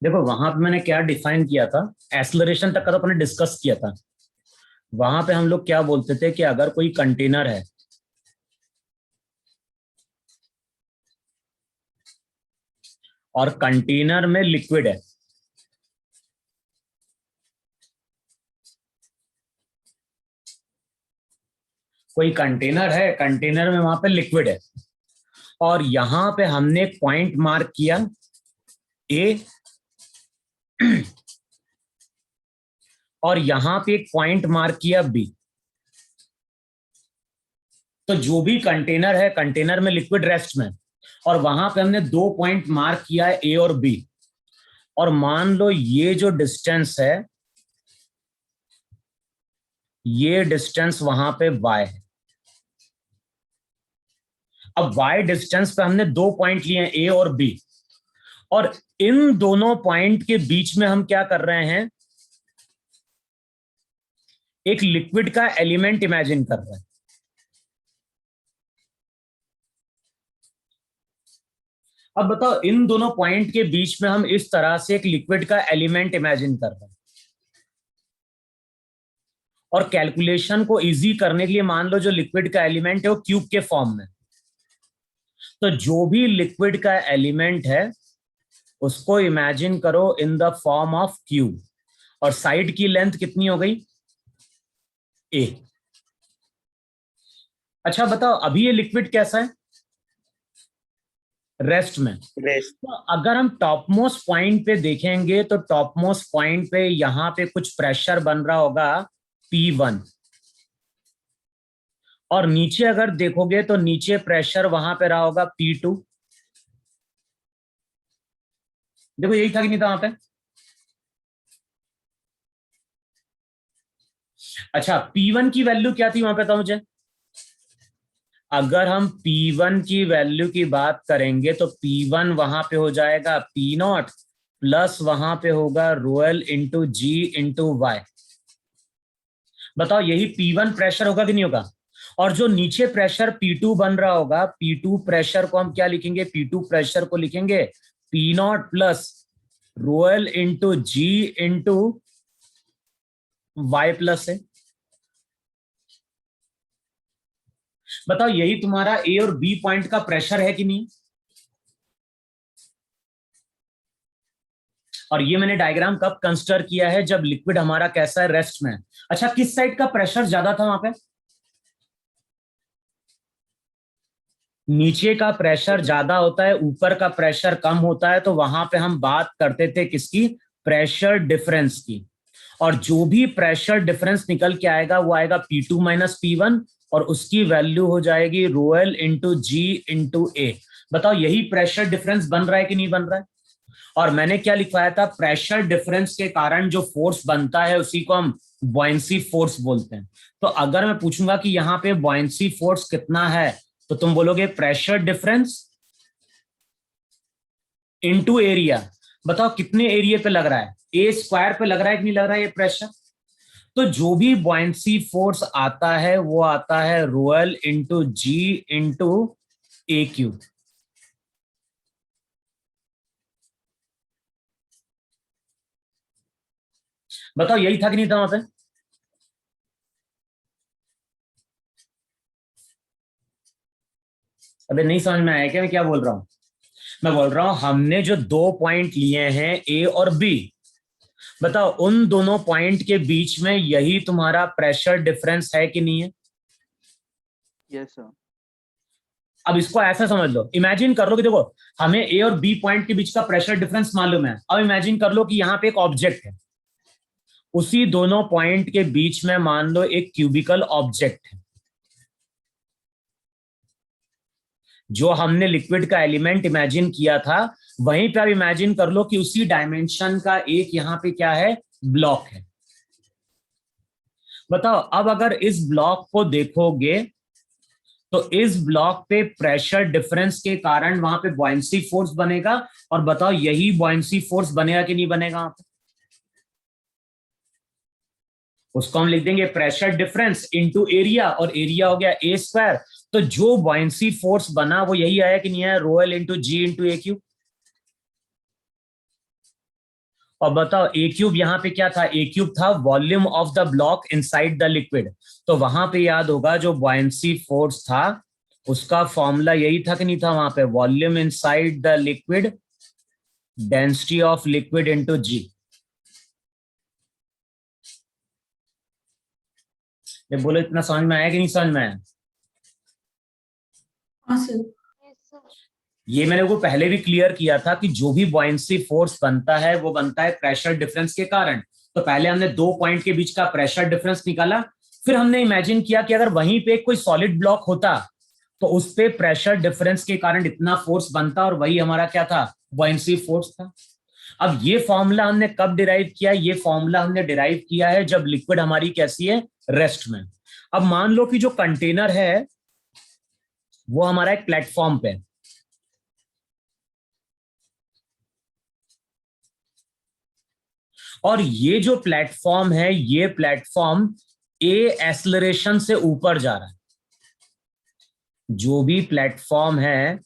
देखो वहां पे मैंने क्या डिफाइन किया था, एक्सलरेशन तक का तो अपने डिस्कस किया था। वहां पे हम लोग क्या बोलते थे कि अगर कोई कंटेनर है और कंटेनर में लिक्विड है, कोई कंटेनर है, कंटेनर में वहां पे लिक्विड है, और यहां पे हमने एक पॉइंट मार्क किया ए, और यहां पे एक पॉइंट मार्क किया बी। तो जो भी कंटेनर है, कंटेनर में लिक्विड रेस्ट में, और वहां पे हमने दो पॉइंट मार्क किया है ए और बी। और मान लो ये जो डिस्टेंस है, ये डिस्टेंस वहां पे y है। अब y डिस्टेंस पे हमने दो पॉइंट लिए हैं ए और बी, और इन दोनों पॉइंट के बीच में हम क्या कर रहे हैं, एक लिक्विड का एलिमेंट इमेजिन कर रहे हैं। अब बताओ, इन दोनों पॉइंट के बीच में हम इस तरह से एक लिक्विड का एलिमेंट इमेजिन कर रहे हैं, और कैलकुलेशन को इजी करने के लिए मान लो जो लिक्विड का एलिमेंट है वो क्यूब के फॉर्म में। तो जो भी लिक्विड का एलिमेंट है उसको इमेजिन करो in the form of cube, और साइड की लेंथ कितनी हो गई, ए। अच्छा बताओ, अभी ये लिक्विड कैसा है, रेस्ट में। रेस्ट। तो अगर हम टॉप मोस्ट पॉइंट पे देखेंगे तो टॉप मोस्ट पॉइंट पे यहां पे कुछ प्रेशर बन रहा होगा P1, और नीचे अगर देखोगे तो नीचे प्रेशर वहां पे रहा होगा P2। देखो यही था कि नहीं था वहां पे। अच्छा, P1 की वैल्यू क्या थी वहां पे, था मुझे, अगर हम P1 की वैल्यू की बात करेंगे तो P1 वहां पे हो जाएगा P0 प्लस वहां पे होगा रोएल इंटू जी इंटू वाई। बताओ यही P1 प्रेशर होगा कि नहीं होगा। और जो नीचे प्रेशर P2 बन रहा होगा, P2 प्रेशर को हम क्या लिखेंगे, P2 प्रेशर को लिखेंगे P0 प्लस रोएल इंटू जी इंटू वाई प्लस है। बताओ यही तुम्हारा ए और बी पॉइंट का प्रेशर है कि नहीं। और ये मैंने डायग्राम कब कंसिडर किया है, जब लिक्विड हमारा कैसा है, रेस्ट में। अच्छा, किस साइड का प्रेशर ज्यादा था वहां पे, नीचे का प्रेशर ज्यादा होता है, ऊपर का प्रेशर कम होता है, तो वहां पे हम बात करते थे किसकी, प्रेशर डिफरेंस की। और जो भी प्रेशर डिफरेंस निकल के आएगा वो आएगा P2 माइनस P1, और उसकी वैल्यू हो जाएगी रोएल इंटू जी इंटू ए। बताओ यही प्रेशर डिफरेंस बन रहा है कि नहीं बन रहा है। और मैंने क्या लिखवाया था, प्रेशर डिफरेंस के कारण जो फोर्स बनता है उसी को हम बॉयंसी फोर्स बोलते हैं। तो अगर मैं पूछूंगा कि यहाँ पे बॉयंसी फोर्स कितना है, तो तुम बोलोगे प्रेशर डिफरेंस इनटू एरिया। बताओ कितने एरिया पे लग रहा है, ए स्क्वायर पे लग रहा है कि नहीं लग रहा है ये प्रेशर। तो जो भी बॉयंसी फोर्स आता है वो आता है Roel into ji into A cube. बताओ यही था कि नहीं था वहां पे। अबे नहीं समझ में आया क्या मैं क्या बोल रहा हूं। मैं बोल रहा हूं हमने जो दो पॉइंट लिए हैं ए और बी, बताओ उन दोनों पॉइंट के बीच में यही तुम्हारा प्रेशर डिफरेंस है कि नहीं है। Yes sir. अब इसको ऐसा समझ लो, इमेजिन कर लो कि देखो हमें ए और बी पॉइंट के बीच का प्रेशर डिफरेंस मालूम है। अब इमेजिन कर लो कि यहाँ पे एक ऑब्जेक्ट है, उसी दोनों पॉइंट के बीच में मान लो एक क्यूबिकल ऑब्जेक्ट है। जो हमने लिक्विड का एलिमेंट इमेजिन किया था, वहीं पे आप इमेजिन कर लो कि उसी डायमेंशन का एक यहाँ पे क्या है, ब्लॉक है। बताओ अब अगर इस ब्लॉक को देखोगे तो इस ब्लॉक पे प्रेशर डिफरेंस के कारण वहां पे बॉयंसी फोर्स बनेगा। और बताओ यही बॉयंसी फोर्स बनेगा कि नहीं बनेगा वहां पे। उसको हम लिख देंगे प्रेशर डिफरेंस इनटू एरिया, और एरिया हो गया ए स्क्वायर। तो जो बॉयंसी फोर्स बना वो यही आया कि नहीं आया, रोएल इंटू जी इंटू ए क्यू। और बताओ ए क्यूब यहाँ पे क्या था, ए क्यूब था volume of the block inside the liquid. तो वहां पे याद होगा जो बॉयंसी फोर्स था उसका फॉर्मूला यही था कि नहीं था वहां पे, volume inside the liquid density of liquid into g. ये बोलो इतना समझ में आया कि नहीं समझ में आया? हाँ सर। ये मैंने वो पहले भी क्लियर किया था कि जो भी बॉयंसी फोर्स बनता है वो बनता है प्रेशर डिफरेंस के कारण। तो पहले हमने दो पॉइंट के बीच का प्रेशर डिफरेंस निकाला, फिर हमने इमेजिन किया कि अगर वहीं पे कोई सॉलिड ब्लॉक होता तो उस पे प्रेशर डिफरेंस के कारण इतना फोर्स बनता, और वही हमारा क्या था, बॉयंसी फोर्स था। अब ये फॉर्मूला हमने कब डिराइव किया, ये फॉर्मूला हमने डिराइव किया है जब लिक्विड हमारी कैसी है, रेस्ट में। अब मान लो कि जो कंटेनर है वो हमारा एक प्लेटफॉर्म पे, और ये जो प्लेटफॉर्म है ये प्लेटफॉर्म ए एक्सेलरेशन से ऊपर जा रहा है। जो भी प्लेटफॉर्म है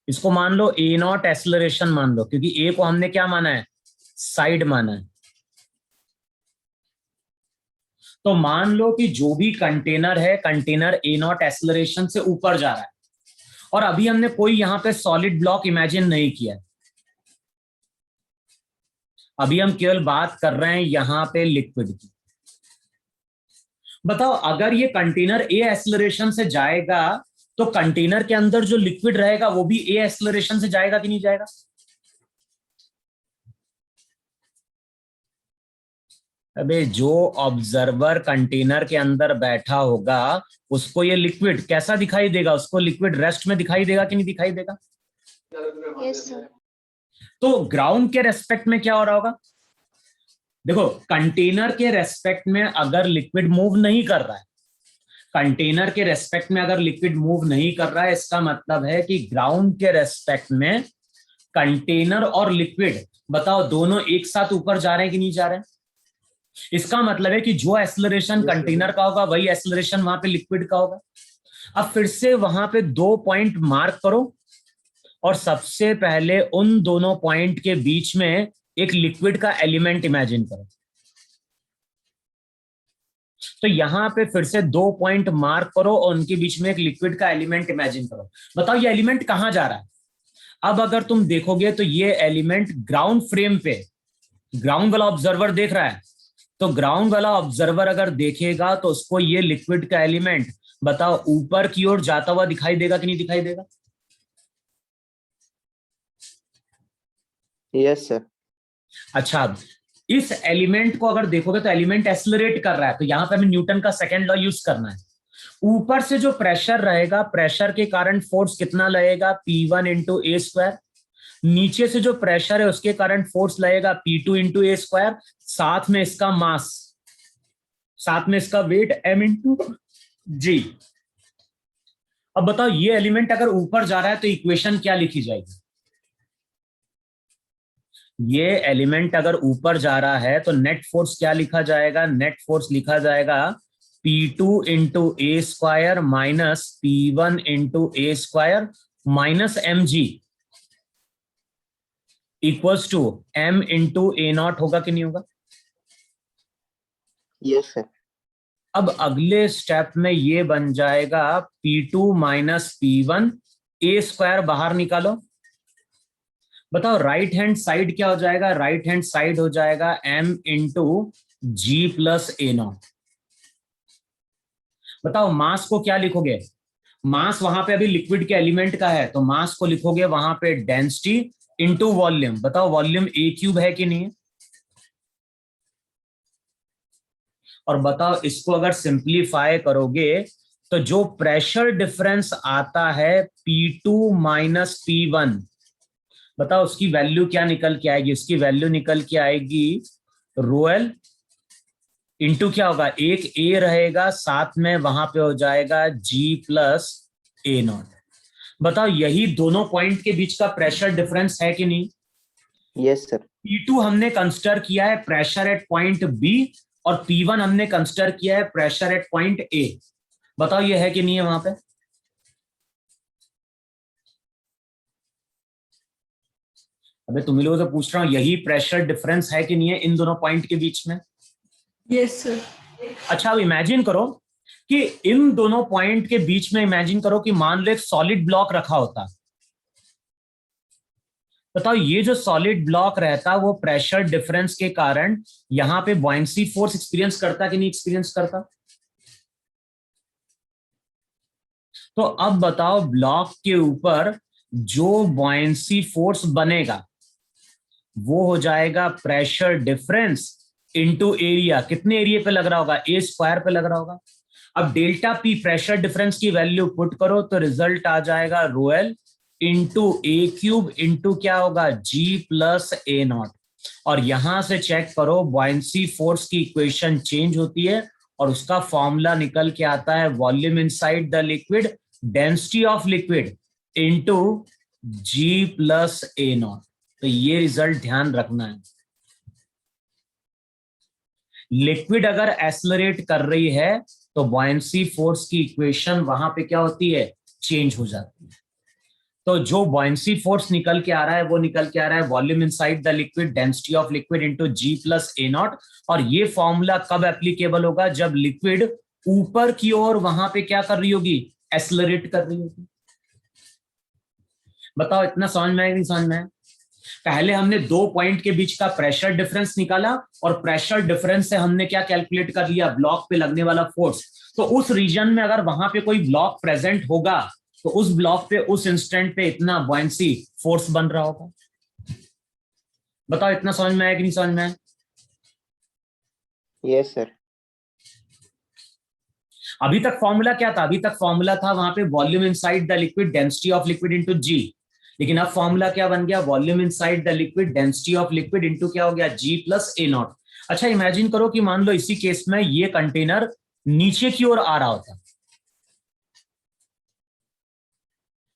इसको मान लो ए नॉट एक्सेलरेशन मान लो, क्योंकि ए को हमने क्या माना है, साइड माना है। तो मान लो कि जो भी कंटेनर है, कंटेनर ए नॉट एक्सेलरेशन से ऊपर जा रहा है, और अभी हमने कोई यहां पे सॉलिड ब्लॉक इमेजिन नहीं किया है। अभी हम केवल बात कर रहे हैं यहां पे लिक्विड की। बताओ अगर ये कंटेनर ए एक्सेलरेशन से जाएगा तो कंटेनर के अंदर जो लिक्विड रहेगा वो भी ए एक्सेलरेशन से जाएगा कि नहीं जाएगा? अबे जो ऑब्जर्वर कंटेनर के अंदर बैठा होगा उसको ये लिक्विड कैसा दिखाई देगा, उसको लिक्विड रेस्ट में दिखाई देगा कि नहीं दिखाई देगा? Yes sir. तो ग्राउंड के रेस्पेक्ट में क्या हो रहा होगा, देखो कंटेनर के रेस्पेक्ट में अगर लिक्विड मूव नहीं कर रहा है, कंटेनर के रेस्पेक्ट में अगर लिक्विड मूव नहीं कर रहा है, इसका मतलब है कि ग्राउंड के रेस्पेक्ट में कंटेनर और लिक्विड, बताओ दोनों एक साथ ऊपर जा रहे हैं कि नहीं जा रहे हैं? इसका मतलब है कि जो एक्सेलरेशन कंटेनर का होगा वही एक्सेलरेशन वहां पे लिक्विड का होगा। अब फिर से वहां पे दो पॉइंट मार्क करो, और सबसे पहले उन दोनों पॉइंट के बीच में एक लिक्विड का एलिमेंट इमेजिन करो। तो यहां पे फिर से दो पॉइंट मार्क करो और उनके बीच में एक लिक्विड का एलिमेंट इमेजिन करो। बताओ ये एलिमेंट कहां जा रहा है? अब अगर तुम देखोगे तो ये एलिमेंट ग्राउंड फ्रेम पे, ग्राउंड वाला ऑब्जर्वर देख रहा है, तो ग्राउंड वाला ऑब्जर्वर अगर देखेगा तो उसको ये लिक्विड का एलिमेंट, बताओ ऊपर की ओर जाता हुआ दिखाई देगा कि नहीं दिखाई देगा? Yes sir. अच्छा, इस एलिमेंट को अगर देखोगे तो एलिमेंट एक्सेलरेट कर रहा है, तो यहां पे हमें न्यूटन का सेकंड लॉ यूज करना है। ऊपर से जो प्रेशर रहेगा, प्रेशर के कारण फोर्स कितना लगेगा, P1 इंटू ए स्क्वायर। नीचे से जो प्रेशर है उसके कारण फोर्स लगेगा P2 इंटू ए स्क्वायर, साथ में इसका मास, साथ में इसका वेट m इंटू जी। अब बताओ ये एलिमेंट अगर ऊपर जा रहा है तो इक्वेशन क्या लिखी जाएगी? ये एलिमेंट अगर ऊपर जा रहा है तो नेट फोर्स क्या लिखा जाएगा, नेट फोर्स लिखा जाएगा P2 into A square minus P1 into A square minus mg equals to m into A naught, होगा कि नहीं होगा? Yes sir. अब अगले स्टेप में ये बन जाएगा P2 माइनस P1, ए स्क्वायर बाहर निकालो। बताओ राइट हैंड साइड क्या हो जाएगा, राइट हैंड साइड हो जाएगा m इंटू जी प्लस ए नॉट। बताओ मास को क्या लिखोगे, मास वहां पे अभी लिक्विड के एलिमेंट का है तो मास को लिखोगे वहां पे डेंसिटी इंटू वॉल्यूम। बताओ वॉल्यूम ए क्यूब है कि नहीं है? और बताओ इसको अगर सिंप्लीफाई करोगे तो जो प्रेशर डिफरेंस आता है P2 माइनस P1, बताओ उसकी वैल्यू क्या निकल के आएगी, उसकी वैल्यू निकल के आएगी रोएल इंटू क्या होगा, एक ए रहेगा साथ में वहां पे हो जाएगा G प्लस ए नॉट। बताओ यही दोनों पॉइंट के बीच का प्रेशर डिफरेंस है कि नहीं? Yes sir. P2 हमने कंसिडर किया है प्रेशर एट पॉइंट बी, और P1 हमने कंसिडर किया है प्रेशर एट पॉइंट ए। बताओ ये है कि नहीं है वहां पे? अबे तुम लोगों से पूछ रहा हूँ, यही प्रेशर डिफरेंस है कि नहीं है इन दोनों पॉइंट के बीच में? Yes sir. अच्छा, अब इमेजिन करो कि इन दोनों पॉइंट के बीच में, इमेजिन करो कि मान लो एक सॉलिड ब्लॉक रखा होता। बताओ ये जो सॉलिड ब्लॉक रहता वो प्रेशर डिफरेंस के कारण यहां पे बॉयंसी फोर्स एक्सपीरियंस करता कि नहीं एक्सपीरियंस करता? तो अब बताओ ब्लॉक के ऊपर जो बॉयंसी फोर्स बनेगा वो हो जाएगा प्रेशर डिफरेंस इनटू एरिया। कितने एरिया पे लग रहा होगा? ए स्क्वायर पे लग रहा होगा। अब डेल्टा पी प्रेशर डिफरेंस की वैल्यू पुट करो तो रिजल्ट आ जाएगा rho L into A cube into क्या होगा? जी प्लस ए नॉट। और यहां से चेक करो बॉयंसी फोर्स की इक्वेशन चेंज होती है और उसका फॉर्मूला निकल के आता है volume inside the liquid density of liquid into G plus A naught. तो ये रिजल्ट ध्यान रखना है। लिक्विड अगर एक्सेलरेट कर रही है तो बॉयंसी फोर्स की इक्वेशन वहां पे क्या होती है? चेंज हो जाती है। तो जो बॉयंसी फोर्स निकल के आ रहा है वो निकल के आ रहा है volume inside the liquid density of liquid into ji plus A naught. और ये फॉर्मूला कब एप्लीकेबल होगा? जब लिक्विड ऊपर की ओर वहां पे क्या कर रही होगी? एक्सेलरेट कर रही होगी। बताओ इतना समझ में आया नहीं समझ में आया? पहले हमने दो पॉइंट के बीच का प्रेशर डिफरेंस निकाला और प्रेशर डिफरेंस से हमने क्या कैलकुलेट कर लिया? ब्लॉक पे लगने वाला फोर्स। तो उस रीजन में अगर वहां पे कोई ब्लॉक प्रेजेंट होगा तो उस ब्लॉक पे उस इंस्टेंट पे इतना बॉयंसी फोर्स बन रहा होगा। बताओ इतना समझ में आया कि नहीं समझ में आया? Yes sir. अभी तक फॉर्मूला क्या था? अभी तक फॉर्मूला था वहां पे volume inside the liquid density of liquid into g. लेकिन अब फॉर्मूला क्या बन गया? Volume inside the liquid density of liquid into क्या हो गया? G plus A not. अच्छा इमेजिन करो कि मान लो इसी केस में ये कंटेनर नीचे की ओर आ रहा होता,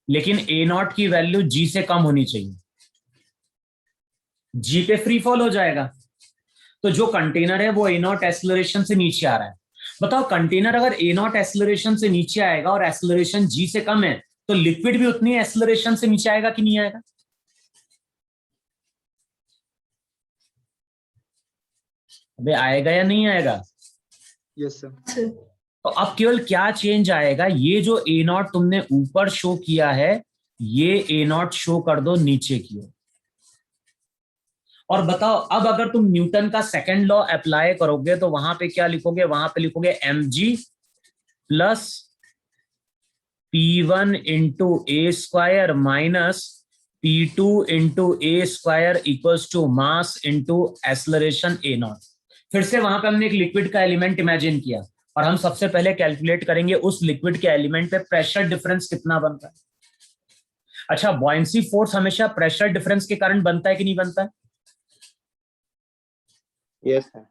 लेकिन ए नॉट की वैल्यू जी से कम होनी चाहिए। जी पे फ्री फॉल हो जाएगा। तो जो कंटेनर है वो ए नॉट एक्सेलरेशन से नीचे आ रहा है। बताओ कंटेनर अगर ए नॉट एक्सेलरेशन से नीचे आएगा और एक्सेलरेशन जी से कम है तो लिक्विड भी उतनी एक्सेलरेशन से नीचे आएगा कि नहीं आएगा? अबे आएगा या नहीं आएगा? Yes sir. तो अब केवल क्या चेंज आएगा? ये जो ए नॉट तुमने ऊपर शो किया है ये ए नॉट शो कर दो नीचे की ओर। और बताओ अब अगर तुम न्यूटन का सेकंड लॉ अप्लाई करोगे तो वहां पे क्या लिखोगे? वहां पे लिखोगे mg plus P1 into A square minus P2 into A square equals to mass into acceleration A naught. फिर से वहां पे हमने एक लिक्विड का एलिमेंट इमेजिन किया और हम सबसे पहले कैलकुलेट करेंगे उस लिक्विड के एलिमेंट पे प्रेशर डिफरेंस कितना बनता है। अच्छा बॉयंसी फोर्स हमेशा प्रेशर डिफरेंस के कारण बनता है कि नहीं बनता है? Yes sir.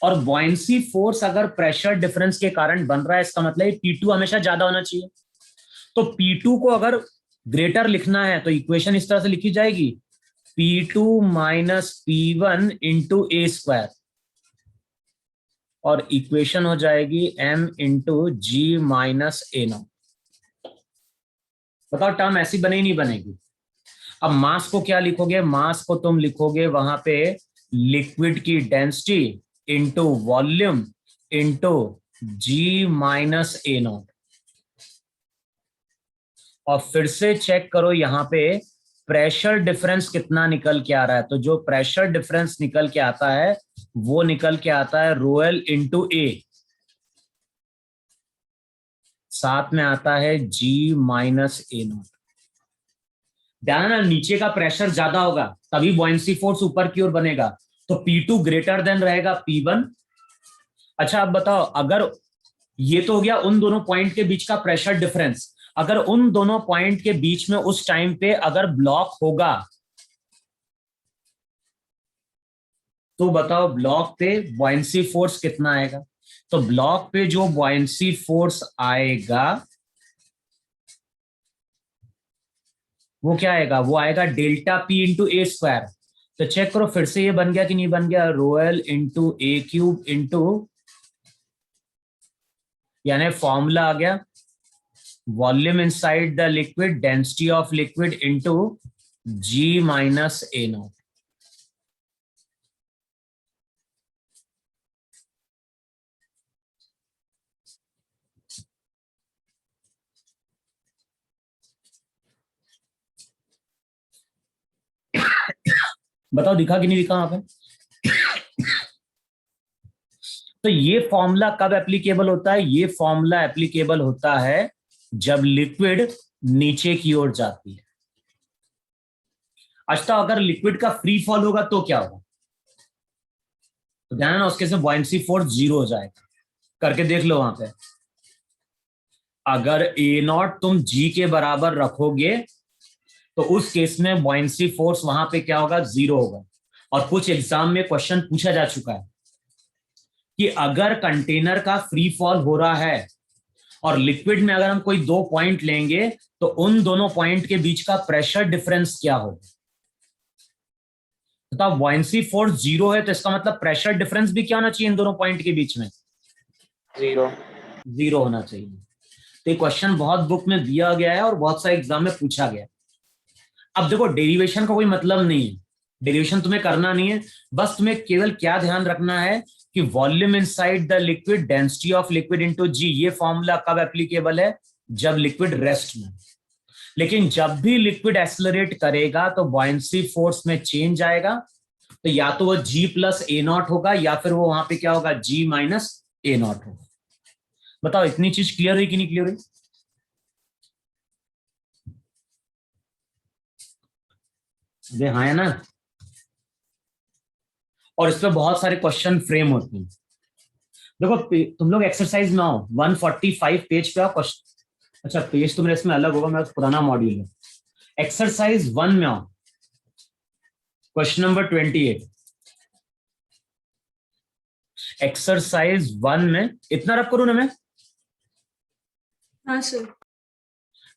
और बॉयंसी फोर्स अगर प्रेशर डिफरेंस के कारण बन रहा है इसका मतलब P2 हमेशा ज्यादा होना चाहिए। तो P2 को अगर ग्रेटर लिखना है तो इक्वेशन इस तरह से लिखी जाएगी P2 minus P1 into A square और इक्वेशन हो जाएगी m into G minus A naught. बताओ टर्म ऐसी बने ही नहीं बनेगी। अब मास को क्या लिखोगे? मास को तुम लिखोगे वहां पे लिक्विड की density into volume into G minus A naught. और फिर से चेक करो यहां पे प्रेशर डिफरेंस कितना निकल के आ रहा है। तो जो प्रेशर डिफरेंस निकल के आता है वो निकल के आता है रो एल इंटू ए, साथ में आता है जी माइनस ए नॉट। ध्यान ना नीचे का प्रेशर ज्यादा होगा तभी बॉयंसी फोर्स ऊपर की ओर बनेगा। तो P2 ग्रेटर देन रहेगा P1। अच्छा अब बताओ अगर ये तो हो गया उन दोनों पॉइंट के बीच का प्रेशर डिफरेंस, अगर उन दोनों पॉइंट के बीच में उस टाइम पे अगर ब्लॉक होगा तो बताओ ब्लॉक पे बॉयंसी फोर्स कितना आएगा? तो ब्लॉक पे जो बॉयंसी फोर्स आएगा वो क्या आएगा? वो आएगा delta P into A square. तो चेक करो फिर से ये बन गया कि नहीं बन गया? रो L into A cube into, यानी फॉर्मूला आ गया volume inside the liquid density of liquid into G minus A naught. बताओ दिखा कि नहीं दिखा वहां पे? तो ये फॉर्मूला कब एप्लीकेबल होता है? ये फॉर्मूला एप्लीकेबल होता है जब लिक्विड नीचे की ओर जाती है। अच्छा, अगर लिक्विड का फ्री फॉल होगा तो क्या होगा? तो ध्यान ना, उसके से बॉयंसी फोर्स 0 हो जाएगा। करके देख लो वहां पे। अगर ए नॉट तुम जी के बराबर रखोगे तो उस केस में बॉयंसी फोर्स वहां पे क्या होगा? 0 होगा। और कुछ एग्जाम में क्वेश्चन पूछा जा चुका है कि अगर कंटेनर का फ्री फॉल हो रहा है और लिक्विड में अगर हम कोई 2 पॉइंट लेंगे तो उन दोनों पॉइंट के बीच का प्रेशर डिफरेंस क्या होगा? बताओ, बॉयंसी फोर्स 0 है तो इसका मतलब प्रेशर डिफरेंस भी क्या होना चाहिए इन दोनों पॉइंट के बीच में? 0 होना चाहिए। तो ये क्वेश्चन बहुत बुक में दिया गया है और बहुत सारे एग्जाम में पूछा गया है। अब देखो, डेरिवेशन का कोई मतलब नहीं है, डेरिवेशन तुम्हें करना नहीं है। बस तुम्हें केवल क्या ध्यान रखना है कि volume inside the liquid, density of liquid into g, ये फॉर्मूला कब एप्लीकेबल है? जब लिक्विड रेस्ट में। लेकिन जब भी लिक्विड एक्सेलरेट करेगा तो बॉयंसी फोर्स में चेंज आएगा। तो या तो वो जी प्लस ए नॉट होगा या फिर वो वहां पे क्या होगा? जी माइनस ए नॉट होगा। बताओ, इतनी चीज क्लियर हुई कि नहीं क्लियर हुई? हाँ है ना? और इस पे बहुत सारे क्वेश्चन फ्रेम होते हैं। देखो, तुम लोग एक्सरसाइज में आओ, 145 पेज पे आओ। क्वेश्चन, अच्छा पेज तो मेरे इसमें अलग होगा, मेरा पुराना मॉड्यूल है। एक्सरसाइज 1 में आओ, क्वेश्चन नंबर 28। एक्सरसाइज 1 में इतना रख करूं ना मैं? हाँ सर।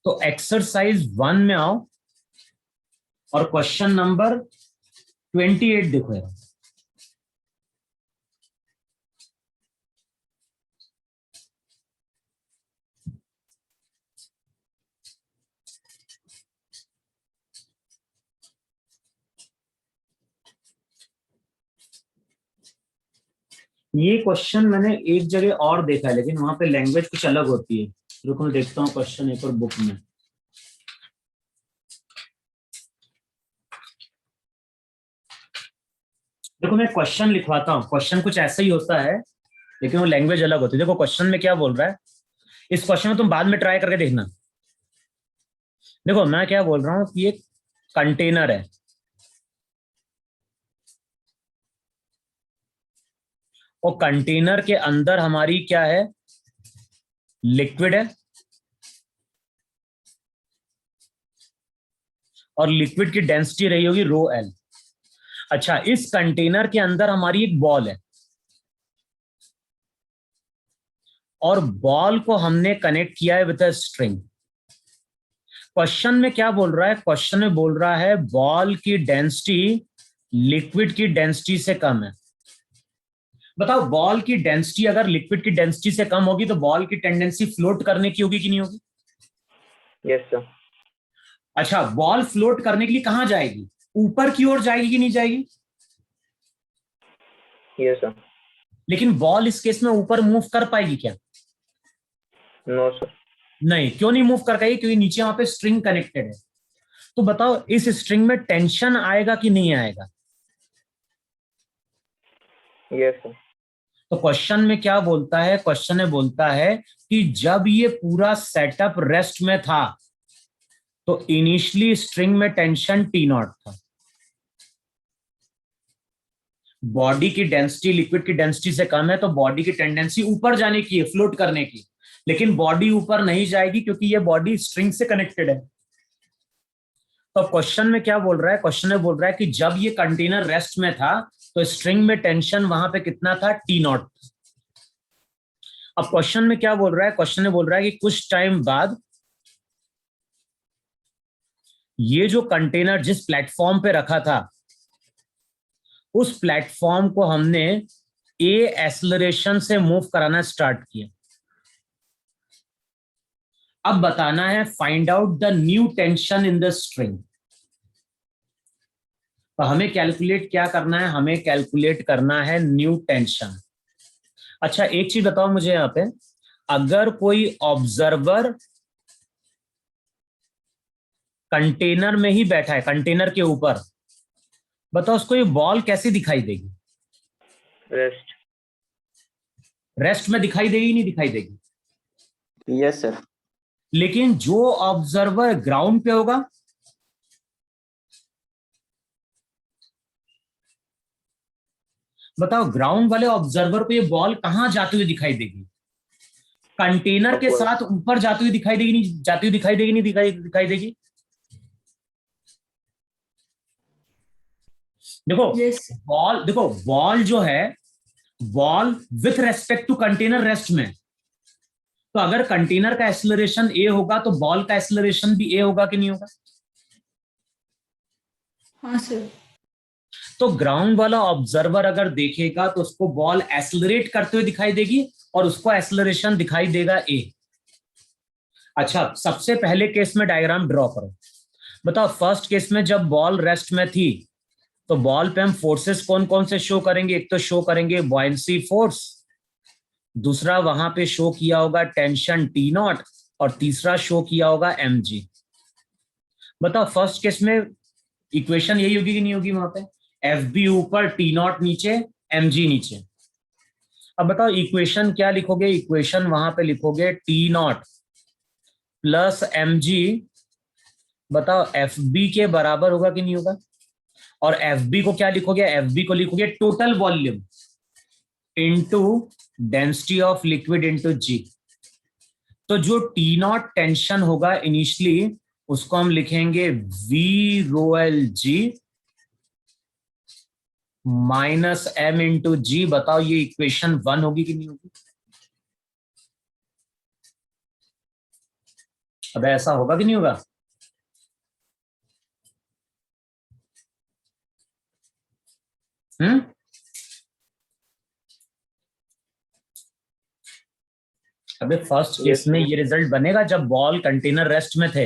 तो एक्सरसाइज 1 में आओ और क्वेश्चन नंबर 28 देखो यार। ये क्वेश्चन मैंने एक जगह और देखा है लेकिन वहां पे लैंग्वेज कुछ अलग होती है। रुको मैं देखता हूँ क्वेश्चन एक और बुक में। देखो मैं क्वेश्चन लिखवाता हूँ, क्वेश्चन कुछ ऐसा ही होता है लेकिन वो लैंग्वेज अलग होती है। देखो क्वेश्चन में क्या बोल रहा है, इस क्वेश्चन में तुम बाद में ट्राई करके देखना। देखो मैं क्या बोल रहा हूँ कि एक कंटेनर है और कंटेनर के अंदर हमारी क्या है? लिक्विड है। और लिक्विड की डेंसिटी रही होगी रो एल। अच्छा, इस कंटेनर के अंदर हमारी एक बॉल है और बॉल को हमने कनेक्ट किया है विद अ स्ट्रिंग। क्वेश्चन में क्या बोल रहा है? क्वेश्चन में बोल रहा है बॉल की डेंसिटी लिक्विड की डेंसिटी से कम है। बताओ, बॉल की डेंसिटी अगर लिक्विड की डेंसिटी से कम होगी तो बॉल की टेंडेंसी फ्लोट करने की होगी कि नहीं होगी? Yes sir. अच्छा, बॉल फ्लोट करने के लिए कहां जाएगी? ऊपर की ओर जाएगी कि नहीं जाएगी? Yes sir. लेकिन बॉल इस केस में ऊपर मूव कर पाएगी क्या? No sir. नहीं। क्यों नहीं मूव कर पाएगी? क्योंकि नीचे वहां पे स्ट्रिंग कनेक्टेड है। तो बताओ, इस स्ट्रिंग में टेंशन आएगा कि नहीं आएगा? Yes sir. तो क्वेश्चन में क्या बोलता है? क्वेश्चन में बोलता है कि जब ये पूरा सेटअप रेस्ट में था तो इनिशियली स्ट्रिंग में टेंशन टी नॉट था। बॉडी की डेंसिटी लिक्विड की डेंसिटी से कम है तो बॉडी की टेंडेंसी ऊपर जाने की है, फ्लोट करने की। लेकिन बॉडी ऊपर नहीं जाएगी क्योंकि ये बॉडी स्ट्रिंग से कनेक्टेड है। तो क्वेश्चन में क्या बोल रहा है? क्वेश्चन में बोल रहा है कि जब ये कंटेनर रेस्ट में था तो स्ट्रिंग में टेंशन वहां पे कितना था? T not. अब क्वेश्चन में क्या बोल रहा है? क्वेश्चन में बोल रहा है कि कुछ टाइम बाद ये जो कंटेनर जिस प्लेटफॉर्म पे रखा था उस प्लेटफॉर्म को हमने ए एक्सेलरेशन से मूव कराना स्टार्ट किया। अब बताना है find out the new tension in the string. तो हमें कैलकुलेट क्या करना है, हमें कैलकुलेट करना है न्यू टेंशन। अच्छा एक चीज बताओ मुझे यहाँ पे, अगर कोई ऑब्जर्वर कंटेनर में ही बैठा है, कंटेनर के ऊपर, बताओ उसको ये बॉल कैसी दिखाई देगी? रेस्ट। रेस्ट में दिखाई देगी नहीं दिखाई देगी? Yes sir. लेकिन जो ऑब्जर्वर ग्राउंड पे होगा, बताओ ग्राउंड वाले ऑब्जर्वर को ये बॉल कहां जाती हुई दिखाई देगी? कंटेनर के साथ ऊपर जाती हुई दिखाई देगी नहीं जाती हुई दिखाई देगी नहीं दिखाई देगी? देखो Yes. बॉल, देखो बॉल जो है, ball with respect to container rest में, तो अगर कंटेनर का एक्सेलरेशन ए होगा तो बॉल का एक्सेलरेशन भी ए होगा कि नहीं होगा? हाँ सर। तो ग्राउंड वाला ऑब्जर्वर अगर देखेगा तो उसको बॉल एक्सेलरेट करते हुए दिखाई देगी और उसको एक्सेलरेशन दिखाई देगा ए। अच्छा सबसे पहले केस में डायग्राम ड्रॉ करो। बताओ फर्स्ट केस में जब बॉल रेस्ट में थी तो बॉल पे हम फोर्सेस कौन कौन से शो करेंगे? एक तो शो करेंगे बॉयंसी फोर्स, दूसरा वहां पे शो किया होगा टेंशन टी नॉट, और तीसरा शो किया होगा mg। बताओ फर्स्ट केस में इक्वेशन यही होगी कि नहीं होगी? वहां पे FB ऊपर, टी नॉट नीचे, mg नीचे। अब बताओ इक्वेशन क्या लिखोगे? इक्वेशन वहां पे लिखोगे टी नॉट प्लस mg, बताओ FB के बराबर होगा कि नहीं होगा? और FB को क्या लिखोगे? FB को लिखोगे total volume into density of liquid into g. तो जो टी नॉट टेंशन होगा इनिशियली उसको हम लिखेंगे वी रो एल जी माइनस एम इंटू जी। बताओ ये इक्वेशन 1 होगी कि नहीं होगी? अब ऐसा होगा कि नहीं होगा? अबे फर्स्ट केस में ये रिजल्ट बनेगा जब बॉल कंटेनर रेस्ट में थे।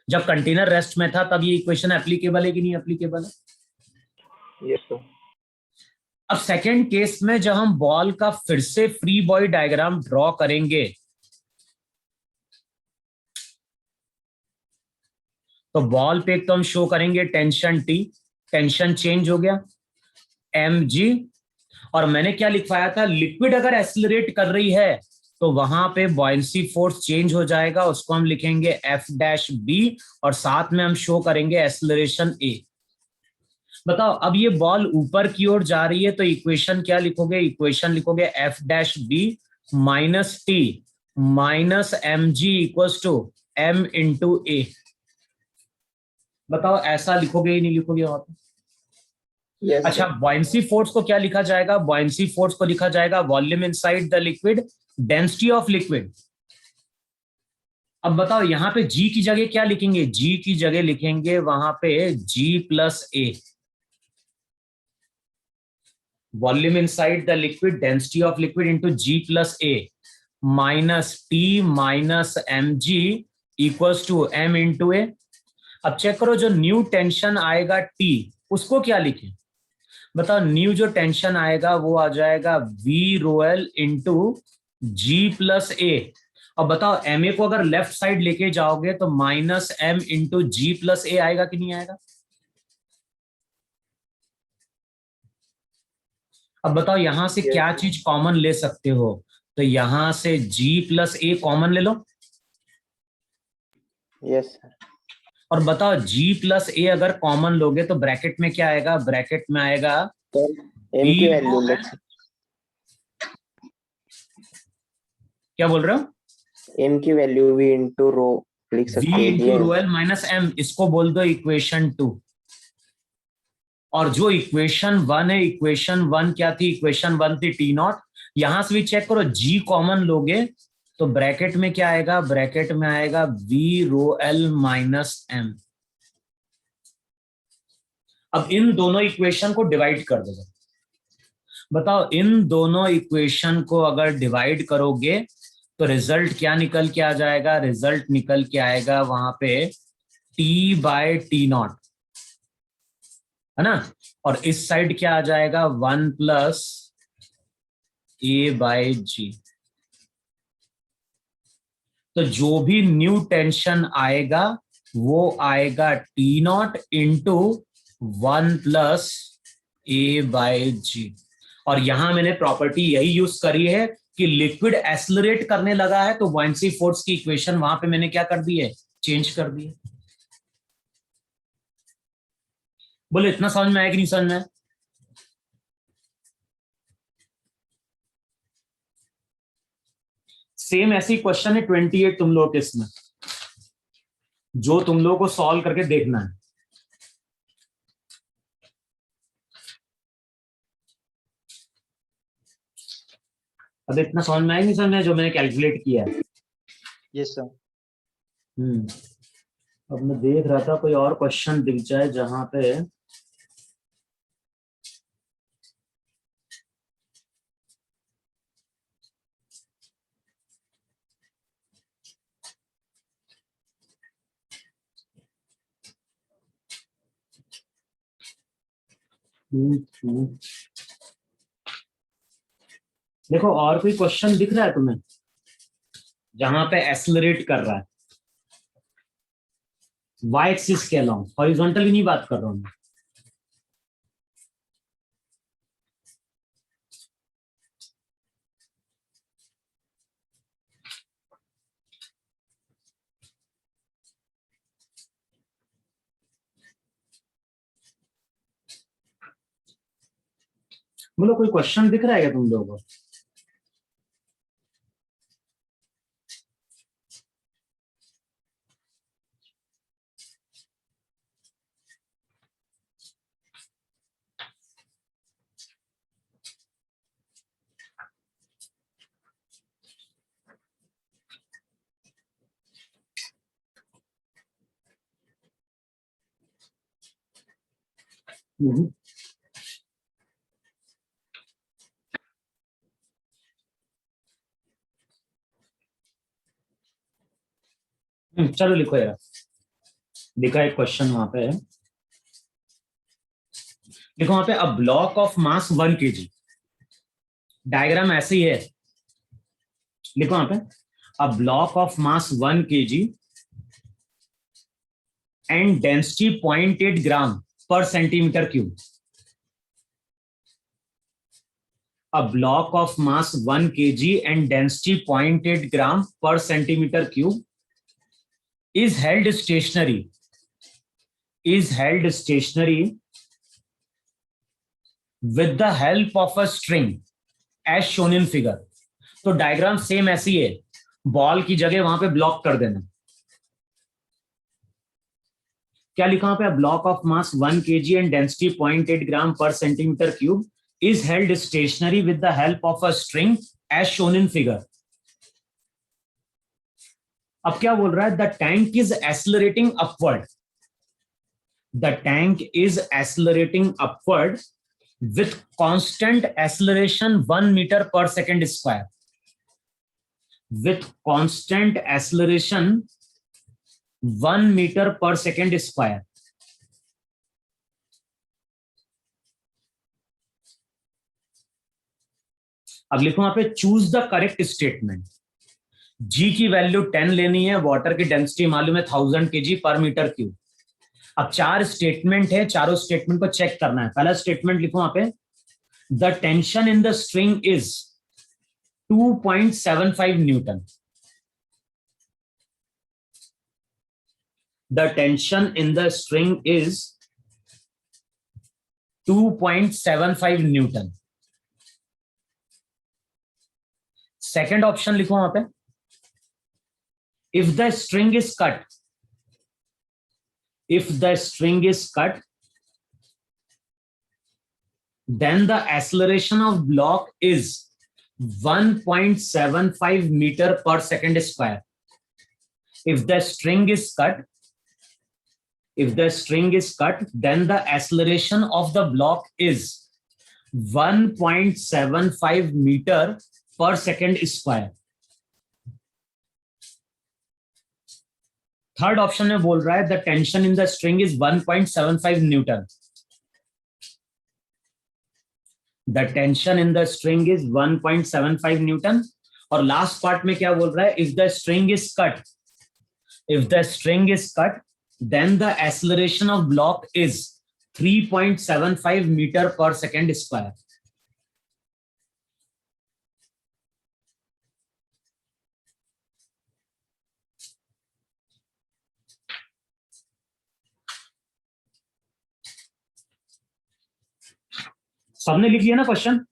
जब कंटेनर रेस्ट में था तब ये इक्वेशन एप्लीकेबल है कि नहीं एप्लीकेबल है? Yes sir. अब सेकेंड केस में जब हम बॉल का फिर से फ्री बॉडी डायग्राम ड्रॉ करेंगे तो बॉल पे एक तो हम शो करेंगे टेंशन टी, टेंशन चेंज हो गया mg, और मैंने क्या लिखवाया था? लिक्विड अगर एक्सेलरेट कर रही है तो वहां पे बॉयंसी फोर्स चेंज हो जाएगा, उसको हम लिखेंगे F-B, और साथ में हम शो करेंगे एक्सेलरेशन a। बताओ अब ये बॉल ऊपर की ओर जा रही है तो इक्वेशन क्या लिखोगे? इक्वेशन लिखोगे F-B minus T minus mg equals to m into a। बताओ ऐसा लिखोगे ही नहीं लिखोगे वहां पे? Yes, अच्छा sir. बॉयंसी फोर्स को क्या लिखा जाएगा? बॉयंसी फोर्स को लिखा जाएगा volume inside the liquid, density of liquid. अब बताओ यहां पे g की जगह क्या लिखेंगे? g की जगह लिखेंगे वहां पे g plus a, volume inside the liquid, density of liquid into g plus a minus T minus mg equals to m into a. अब चेक करो जो न्यू टेंशन आएगा T, उसको क्या लिखें? बताओ न्यू जो टेंशन आएगा वो आ जाएगा V rho L into G plus ए। अब बताओ एम ए को अगर लेफ्ट साइड लेके जाओगे तो minus M into G plus ए आएगा कि नहीं आएगा? अब बताओ यहां से क्या चीज कॉमन ले सकते हो? तो यहां से G प्लस ए कॉमन ले लो। Yes sir. और बताओ G प्लस ए अगर कॉमन लोगे तो ब्रैकेट में क्या आएगा? ब्रैकेट में आएगा एम की वैल्यू क्या बोल रहे हो? एम की वैल्यू वी इंटू रो लिख सकते V हैं। Into rho L minus M, इसको बोल दो इक्वेशन 2। और जो इक्वेशन 1 है, इक्वेशन 1 क्या थी? इक्वेशन 1 थी टी नॉट। यहां से भी चेक करो G कॉमन लोगे तो ब्रैकेट में क्या आएगा? ब्रैकेट में आएगा V rho L minus M. अब इन दोनों इक्वेशन को डिवाइड कर दो। बताओ इन दोनों इक्वेशन को अगर डिवाइड करोगे तो रिजल्ट क्या निकल के आ जाएगा? रिजल्ट निकल के आएगा वहां पे T बाय टी नॉट। है ना, और इस साइड क्या आ जाएगा 1 प्लस A/G। तो जो भी न्यू टेंशन आएगा वो आएगा T0 इंटू 1 प्लस A/G। और यहां मैंने प्रॉपर्टी यही यूज करी है कि लिक्विड एक्सलरेट करने लगा है तो बुयांसी फोर्स की इक्वेशन वहां पे मैंने क्या कर दी है, चेंज कर दी है। बोले इतना समझ में आया कि नहीं समझ में आया? सेम ऐसी क्वेश्चन है 28 तुम लोग के इसमें, जो तुम लोगों को सॉल्व करके देखना है। अब इतना समझ में आया नहीं समझ में आया जो मैंने कैलकुलेट किया है? Yes sir. अब मैं देख रहा था कोई और क्वेश्चन दिख जाए जहां पे देखो और कोई क्वेश्चन दिख रहा है तुम्हें जहां पे एक्सेलरेट कर रहा है वाई एक्सिस के अलाउंग, हॉरिजॉन्टली नहीं बात कर रहा हूं मैं। बोलो कोई क्वेश्चन दिख रहा है क्या तुम लोगों को? चलो लिखो यार, लिखा एक क्वेश्चन वहां पे है, देखो वहां पे a block of mass 1 kg, diagram ऐसे ही है, लिखो वहां पे a block of mass 1 kg and density 0.8 ग्राम पर centimetre cube. A block of mass 1 kg and density 0.8 gram per centimeter cube is held stationary with the help of a string as shown in figure। तो diagram same ऐसी है, ball की जगह वहां पे block कर देना। क्या लिखा वहां पे? Block of mass 1 kg and density 0.8 ग्राम पर centimetre cube is held stationary with the help of a string as shown in figure। अब क्या बोल रहा है? The tank is accelerating upward, the tank is accelerating upward with constant acceleration 1 meter per second square, with constant acceleration 1 meter per second square। अब लिखो वहां पे choose the correct statement. जी की वैल्यू 10 लेनी है, वाटर की डेंसिटी मालूम है 1000 kg पर मीटर क्यूब। अब 4 स्टेटमेंट है, चारों स्टेटमेंट को चेक करना है। पहला स्टेटमेंट लिखो वहां पे the tension in the string is 2.75 Newton. The tension in the string is 2.75 Newton. Second option लिखो वहां पे if the string is cut, if the string is cut then the acceleration of block is 1.75 meter per second square। if the string is cut, if the string is cut then the acceleration of the block is 1.75 meter per second square। Third option में बोल रहा है the tension in the string is 1.75 Newton. The tension in the string is 1.75 Newton. और last part में क्या बोल रहा है, if the string is cut, if the string is cut, then the acceleration of block is 3.75 meter per second square. सबने लिख लिया ना क्वेश्चन?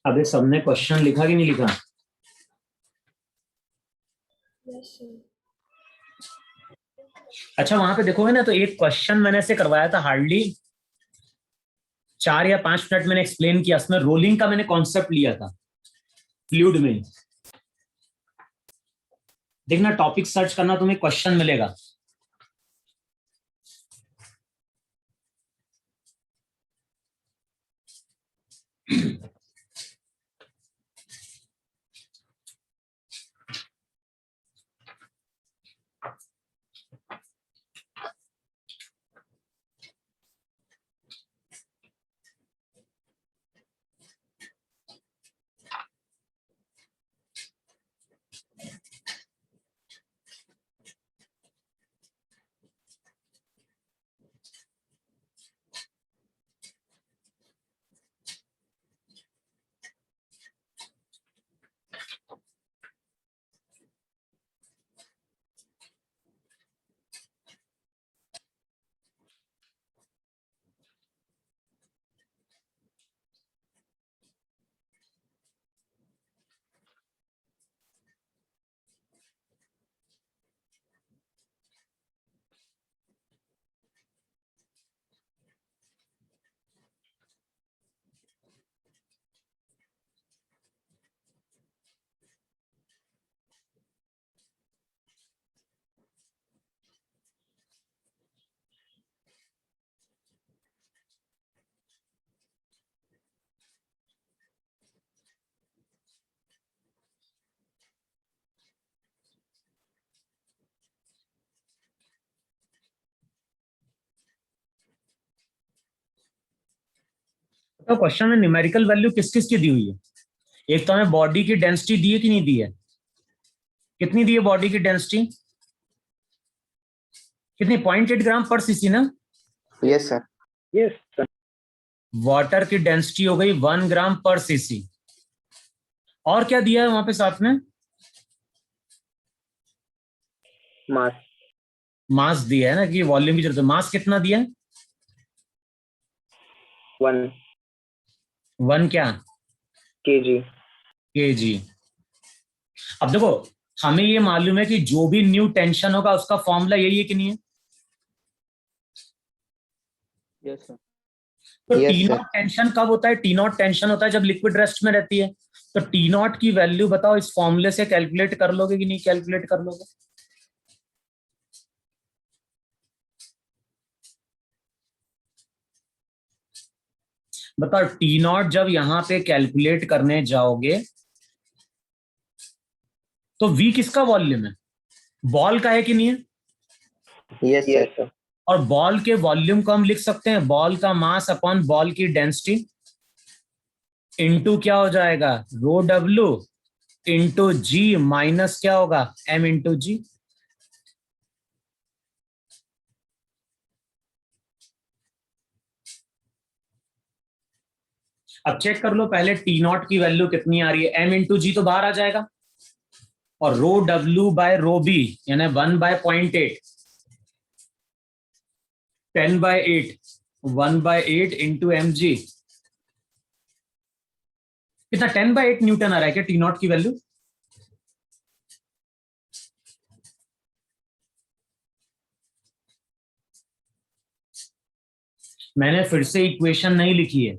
अबे सबने क्वेश्चन लिखा कि नहीं लिखा? Yes, sir. अच्छा, वहां पे देखोगे ना तो एक क्वेश्चन मैंने ऐसे करवाया था, हार्डली 4 या 5 मिनट मैंने एक्सप्लेन किया, उसमें रोलिंग का मैंने कॉन्सेप्ट लिया था फ्लूइड में। देखना, टॉपिक सर्च करना, तुम्हें क्वेश्चन मिलेगा। तो क्वेश्चन में न्यूमेरिकल वैल्यू किस किस की दी हुई है? एक तो हमें बॉडी की डेंसिटी दी है कि नहीं दी है? कितनी दी है बॉडी की डेंसिटी? कितनी? 0.8 ग्राम पर सीसी ना? Yes sir. Yes sir. Water की डेंसिटी हो गई 1 ग्राम पर सीसी। और क्या दिया है वहां पे साथ में? मास। मास दिया है ना, कि वॉल्यूम की जरूरत है। मास कितना दिया है? 1 क्या? केजी। केजी। अब देखो, हमें ये मालूम है कि जो भी न्यू टेंशन होगा उसका फॉर्मूला यही है कि नहीं है? Yes sir. तो Yes, T sir. Not tension कब होता है? टी नॉट टेंशन होता है जब लिक्विड रेस्ट में रहती है। तो टी नॉट की वैल्यू बताओ, इस फॉर्मूले से कैलकुलेट कर लोगे कि नहीं कैलकुलेट कर लोगे? बताओ, टी नॉट जब यहां पे कैलकुलेट करने जाओगे तो वी किसका वॉल्यूम है? बॉल का है कि नहीं है? Yes sir. और बॉल के वॉल्यूम को हम लिख सकते हैं बॉल का मास अपॉन बॉल की डेंसिटी इनटू क्या हो जाएगा, रो डब्ल्यू इंटू जी माइनस क्या होगा, एम इंटू जी। अब चेक कर लो पहले टी नॉट की वैल्यू कितनी आ रही है। एम इंटू जी तो बाहर आ जाएगा, और रो डब्ल्यू बाय रो बी यानी 1/0.8, 10/8, 1/8 इंटू एम जी। कितना? 10/8 न्यूटन आ रहा है क्या टी नॉट की वैल्यू? मैंने फिर से इक्वेशन नहीं लिखी है,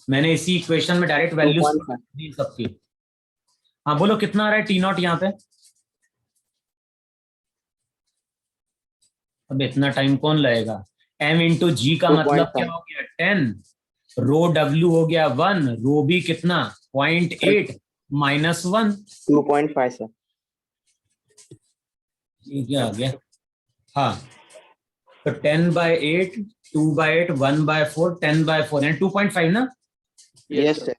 मैंने इसी इक्वेशन में डायरेक्ट वैल्यू दी सबकी। हाँ बोलो, कितना आ रहा है टी नॉट यहाँ पे? अब इतना टाइम कौन लगेगा? एम इंटू जी का मतलब क्या हो गया, 10, रो डब्ल्यू हो गया 1, रो बी कितना 0.8 माइनस 1, 2.5 सर। ये क्या आ गया? हाँ, तो 10/8, 2/8, 1/4, 10/4 यानी 2.5 ना। Yes sir.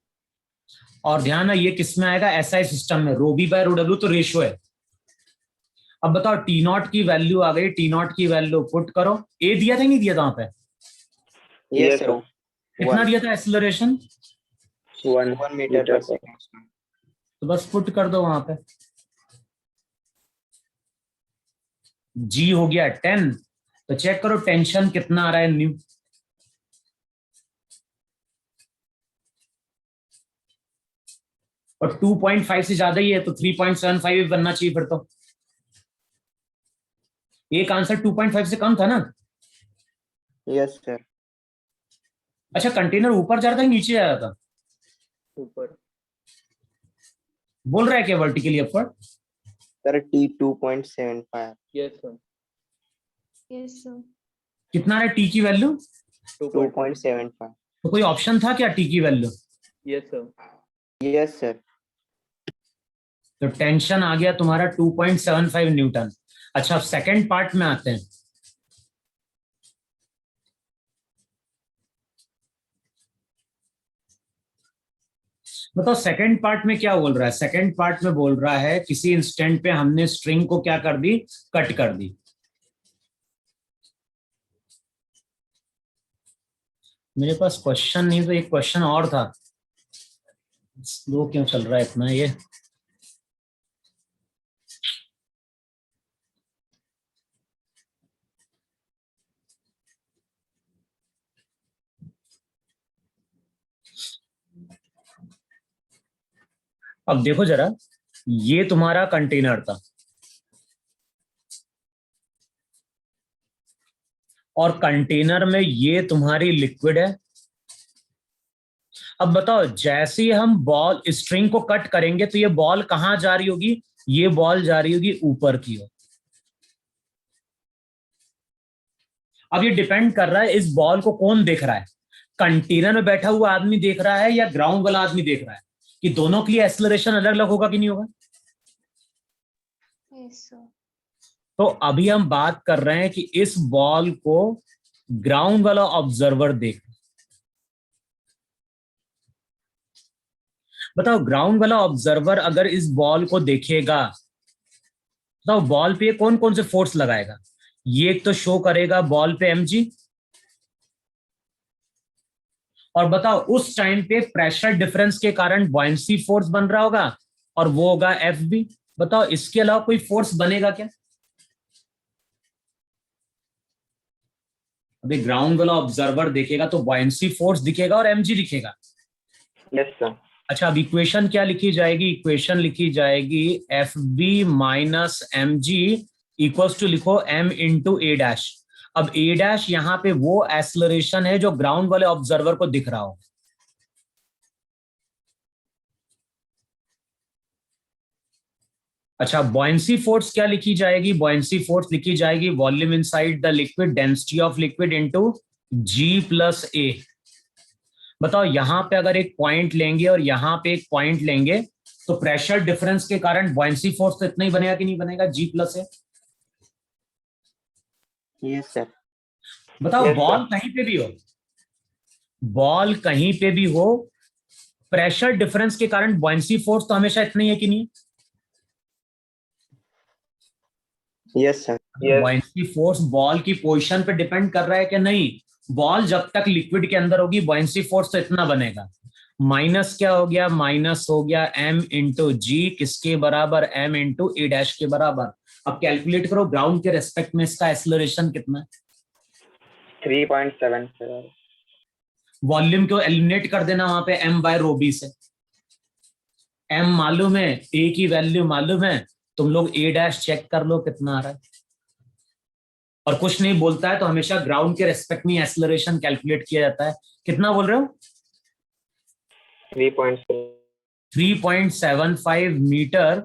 और ध्यान है ये किस में आएगा? एसआई सिस्टम में। रो बी बाय रो डब्ल्यू तो रेशियो है। अब बताओ टी नॉट की वैल्यू आ गई, टी नॉट की वैल्यू पुट करो। ए दिया था नहीं दिया था वहां पे? Yes sir. कितना दिया था एक्सेलरेशन? 1 मीटर पर सेकंड। तो बस पुट कर दो वहां पे। जी हो गया 10, तो चेक करो टेंशन कितना आ रहा है न्यू। और 2.5 से ज्यादा ही है तो 3.75 भी बनना चाहिए फिर तो। एक आंसर 2.5 से कम था ना? Yes sir. अच्छा, कंटेनर ऊपर जा रहा था कि नीचे जा रहा था? ऊपर। बोल रहा है क्या vertically upward? Sir T 2.75। Yes sir. Yes sir. कितना है टी की वैल्यू? 2.75। तो कोई ऑप्शन था क्या टी की value? Yes sir. Yes sir. तो टेंशन आ गया तुम्हारा 2.75 न्यूटन। अच्छा, अब सेकेंड पार्ट में आते हैं। बताओ सेकंड पार्ट में क्या बोल रहा है? सेकंड पार्ट में बोल रहा है किसी इंस्टेंट पे हमने स्ट्रिंग को क्या कर दी? कट कर दी। मेरे पास क्वेश्चन नहीं तो एक क्वेश्चन और था। स्लो क्यों चल रहा है इतना ये? अब देखो जरा, ये तुम्हारा कंटेनर था और कंटेनर में ये तुम्हारी लिक्विड है। अब बताओ जैसे ही हम बॉल स्ट्रिंग को कट करेंगे तो ये बॉल कहां जा रही होगी? ये बॉल जा रही होगी ऊपर की ओर। अब ये डिपेंड कर रहा है इस बॉल को कौन देख रहा है, कंटेनर में बैठा हुआ आदमी देख रहा है या ग्राउंड वाला आदमी देख रहा है, कि दोनों के लिए एक्सेलरेशन अलग अलग होगा कि नहीं होगा? Yes sir. तो अभी हम बात कर रहे हैं कि इस बॉल को ग्राउंड वाला ऑब्जर्वर देख। बताओ ग्राउंड वाला ऑब्जर्वर अगर इस बॉल को देखेगा, बताओ बॉल पे कौन कौन से फोर्स लगाएगा? ये एक तो शो करेगा बॉल पे mg, और बताओ उस टाइम पे प्रेशर डिफरेंस के कारण बॉयंसी फोर्स बन रहा होगा और वो होगा Fb। बताओ इसके अलावा कोई फोर्स बनेगा क्या? अभी ग्राउंड वाला ऑब्जर्वर देखेगा तो बॉयंसी फोर्स दिखेगा और mg दिखेगा। Yes sir. अच्छा, अब इक्वेशन क्या लिखी जाएगी? इक्वेशन लिखी जाएगी Fb minus mg equals to लिखो m इंटू ए डैश। अब ए डैश यहां पे वो एक्सेलरेशन है जो ग्राउंड वाले ऑब्जर्वर को दिख रहा हो। अच्छा, बॉयंसी फोर्स क्या लिखी जाएगी? बॉयंसी फोर्स लिखी जाएगी volume inside the liquid, density of liquid into ji plus a. बताओ यहां पे अगर एक पॉइंट लेंगे और यहां पे एक पॉइंट लेंगे तो प्रेशर डिफरेंस के कारण बॉयंसी फोर्स तो इतना ही बनेगा कि नहीं बनेगा? G plus a. Yes sir. बताओ बॉल कहीं पे भी हो, बॉल कहीं पे भी हो, प्रेशर डिफरेंस के कारण बॉयंसी फोर्स तो हमेशा इतना ही है कि नहीं? Yes sir. Buoyancy force ball की पोजीशन पे डिपेंड कर रहा है कि नहीं? बॉल जब तक लिक्विड के अंदर होगी बॉयंसी फोर्स तो इतना बनेगा। माइनस क्या हो गया? माइनस हो गया m इंटू जी, किसके बराबर? m इंटू ए डैश के बराबर। अब कैलकुलेट करो ग्राउंड के रेस्पेक्ट में इसका एक्सेलरेशन कितना है? 3.7 सर। वॉल्यूम को एलिमिनेट कर देना वहां पे m बाय रो बी से। m मालूम है, a की वैल्यू मालूम है, तुम लोग a डैश चेक कर लो कितना आ रहा है। और कुछ नहीं बोलता है तो हमेशा ग्राउंड के रेस्पेक्ट में एक्सेलरेशन कैलकुलेट किया जाता है। कितना बोल रहे हो? 3.7। 3.75 मीटर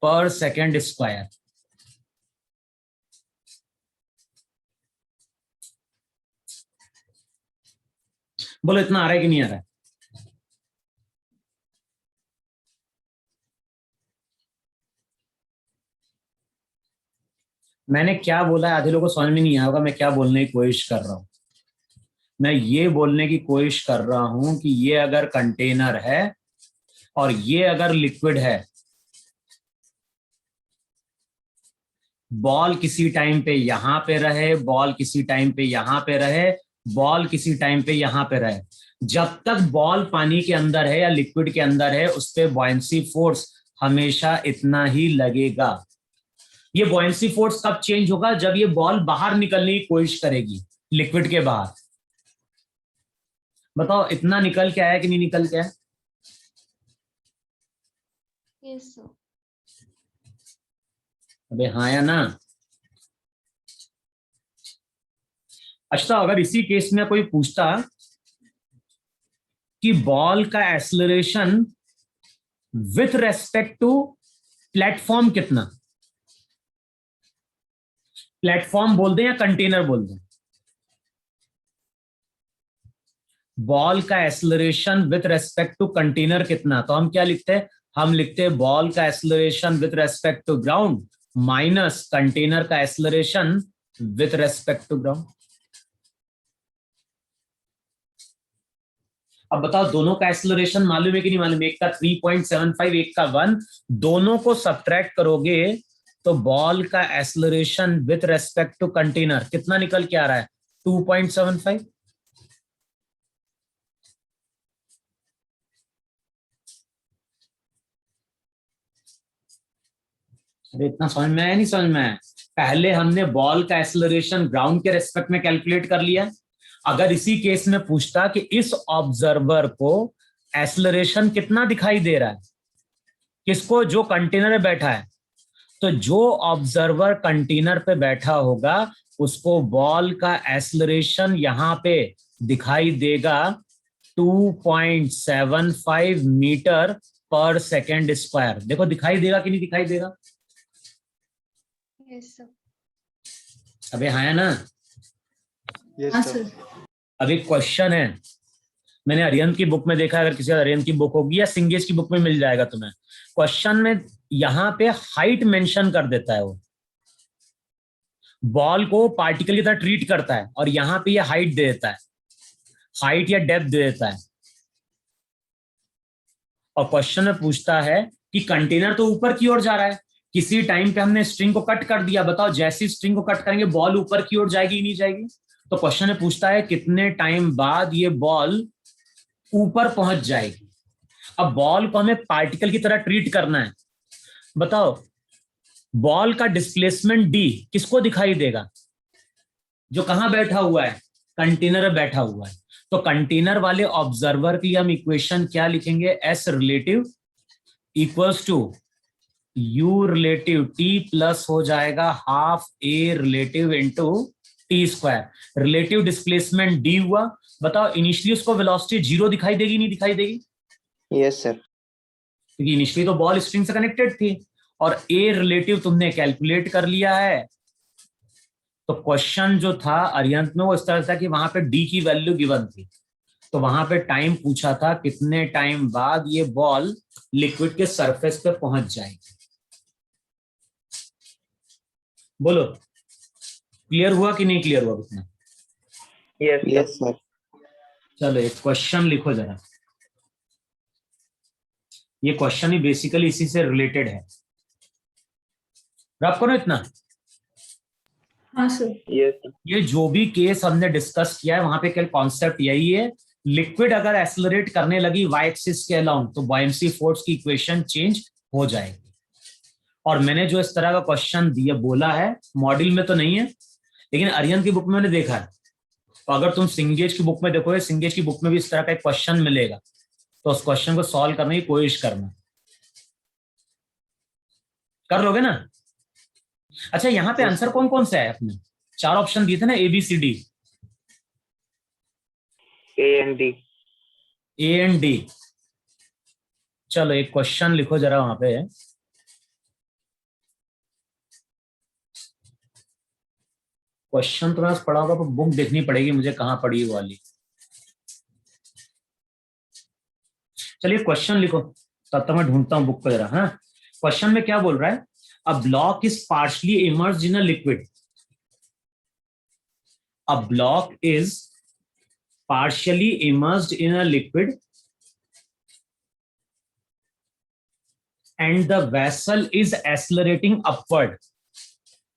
पर सेकेंड स्क्वायर। बोलो इतना आ रहा है कि नहीं आ रहा है? मैंने क्या बोला है आधे लोगों को समझ में नहीं आया होगा मैं क्या बोलने की कोशिश कर रहा हूं। मैं ये बोलने की कोशिश कर रहा हूं कि ये अगर कंटेनर है और ये अगर लिक्विड है, बॉल किसी टाइम पे यहां पे रहे, बॉल किसी टाइम पे यहां पे रहे, बॉल किसी टाइम पे यहां पे रहे, जब तक बॉल पानी के अंदर है या लिक्विड के अंदर है उस पे बॉयंसी फोर्स हमेशा इतना ही लगेगा। ये बॉयंसी फोर्स कब चेंज होगा? जब ये बॉल बाहर निकलने की कोशिश करेगी लिक्विड के बाहर। बताओ इतना निकल के आया कि नहीं निकल के आया? Yes, sir. अबे हाँ या ना? अच्छा, अगर इसी केस में कोई पूछता कि बॉल का acceleration with respect to platform कितना, प्लेटफॉर्म बोल दें या कंटेनर बोल दें? बॉल का acceleration with respect to container कितना, तो हम क्या लिखते हैं? हम लिखते हैं बॉल का acceleration with respect to ground minus container का acceleration with respect to ground. अब बताओ दोनों का एक्सेलरेशन मालूम है कि नहीं मालूम? एक का 3.75, एक का 1, दोनों को सब्ट्रैक्ट करोगे तो बॉल का acceleration with respect to container कितना निकल के आ रहा है? 2.75। अरे इतना समझ में आया नहीं समझ में आया? पहले हमने बॉल का एक्सेलरेशन ग्राउंड के रेस्पेक्ट में कैलकुलेट कर लिया। अगर इसी केस में पूछता कि इस ऑब्जर्वर को एक्सेलरेशन कितना दिखाई दे रहा है, किसको? जो कंटेनर में बैठा है, तो जो ऑब्जर्वर कंटेनर पे बैठा होगा उसको बॉल का एक्सेलरेशन यहां पे दिखाई देगा 2.75 मीटर पर सेकेंड स्क्वायर। देखो दिखाई देगा कि नहीं दिखाई देगा? Yes, sir. अबे हाँ है ना? Yes, हाँ, sir. sir. अब एक क्वेश्चन है, मैंने अरिहंत की बुक में देखा, अगर किसी अरिहंत की बुक होगी या सिंगेज की बुक में मिल जाएगा तुम्हें। क्वेश्चन में यहां पे हाइट मेंशन कर देता है, वो बॉल को पार्टिकल की तरह ट्रीट करता है और यहां पे ये हाइट दे देता है, हाइट या डेप्थ दे देता है। और क्वेश्चन में पूछता है कि कंटेनर तो ऊपर की ओर जा रहा है, किसी टाइम पे हमने स्ट्रिंग को कट कर दिया, बताओ जैसी स्ट्रिंग को कट करेंगे बॉल ऊपर की ओर जाएगी नहीं जाएगी? तो क्वेश्चन में पूछता है कितने टाइम बाद ये बॉल ऊपर पहुंच जाएगी। अब बॉल को हमें पार्टिकल की तरह ट्रीट करना है, बताओ बॉल का डिस्प्लेसमेंट डी किसको दिखाई देगा? जो कहां बैठा हुआ है? कंटेनर में बैठा हुआ है। तो कंटेनर वाले ऑब्जर्वर के लिए हम इक्वेशन क्या लिखेंगे? S relative equals to U relative T plus हो जाएगा half A relative into T square. Relative displacement D हुआ। बताओ इनिशियली उसको वेलोसिटी 0 दिखाई देगी नहीं दिखाई देगी? Yes, sir. क्योंकि इनिशियली तो बॉल स्ट्रिंग से कनेक्टेड थी और ए रिलेटिव तुमने कैलकुलेट कर लिया है। तो क्वेश्चन जो था अरिहंत में वो इस तरह था कि वहां पे डी की वैल्यू गिवन थी, तो वहां पे टाइम पूछा था कितने टाइम बाद ये बॉल लिक्विड के सरफेस पे पहुंच जाएगी। बोलो क्लियर हुआ कि नहीं क्लियर हुआ कितना? Yes, yes, sir. चलो एक क्वेश्चन लिखो जरा, ये क्वेश्चन ही बेसिकली इसी से रिलेटेड है। रब करो इतना। हाँ, sir. Yes, sir. ये जो भी केस हमने डिस्कस किया है वहां पे केवल कॉन्सेप्ट यही है, लिक्विड अगर एक्सेलरेट करने लगी वाई एक्सिस के अलाउंग तो बॉयंसी फोर्स की इक्वेशन चेंज हो जाएगी। और मैंने जो इस तरह का क्वेश्चन दिया बोला है, मॉड्यूल में तो नहीं है लेकिन अरिहंत की बुक में मैंने देखा है। तो अगर तुम सिंगेज की बुक में देखोगे, सिंगेज की बुक में भी इस तरह का एक क्वेश्चन मिलेगा, तो उस क्वेश्चन को सॉल्व करने की कोशिश करना, कर लोगे ना? अच्छा यहाँ पे आंसर कौन कौन सा है? अपने 4 ऑप्शन दिए थे ना, A B C D. A and D. A and D. चलो एक क्वेश्चन लिखो जरा वहां पे। क्वेश्चन तो मैं पढ़ा होगा, बुक देखनी पड़ेगी मुझे कहाँ पड़ी है वाली। चलिए क्वेश्चन लिखो, तब तक मैं ढूंढता हूँ बुक को जरा। हाँ क्वेश्चन में क्या बोल रहा है? A block is partially immersed in a liquid. A block is partially immersed in a liquid and the vessel is accelerating upward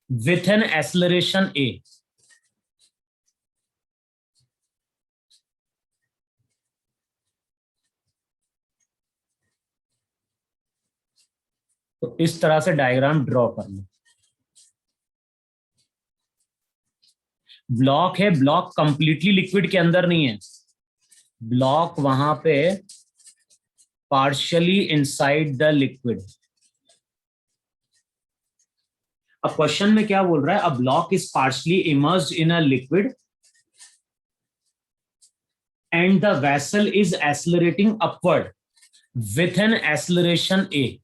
with an acceleration A. तो इस तरह से डायग्राम ड्रॉ कर लो. ब्लॉक है, ब्लॉक कंप्लीटली लिक्विड के अंदर नहीं है, ब्लॉक वहां पे पार्शियली इनसाइड द लिक्विड. अब क्वेश्चन में क्या बोल रहा है? A block is partially immersed in a liquid and the vessel is accelerating upward with an acceleration A.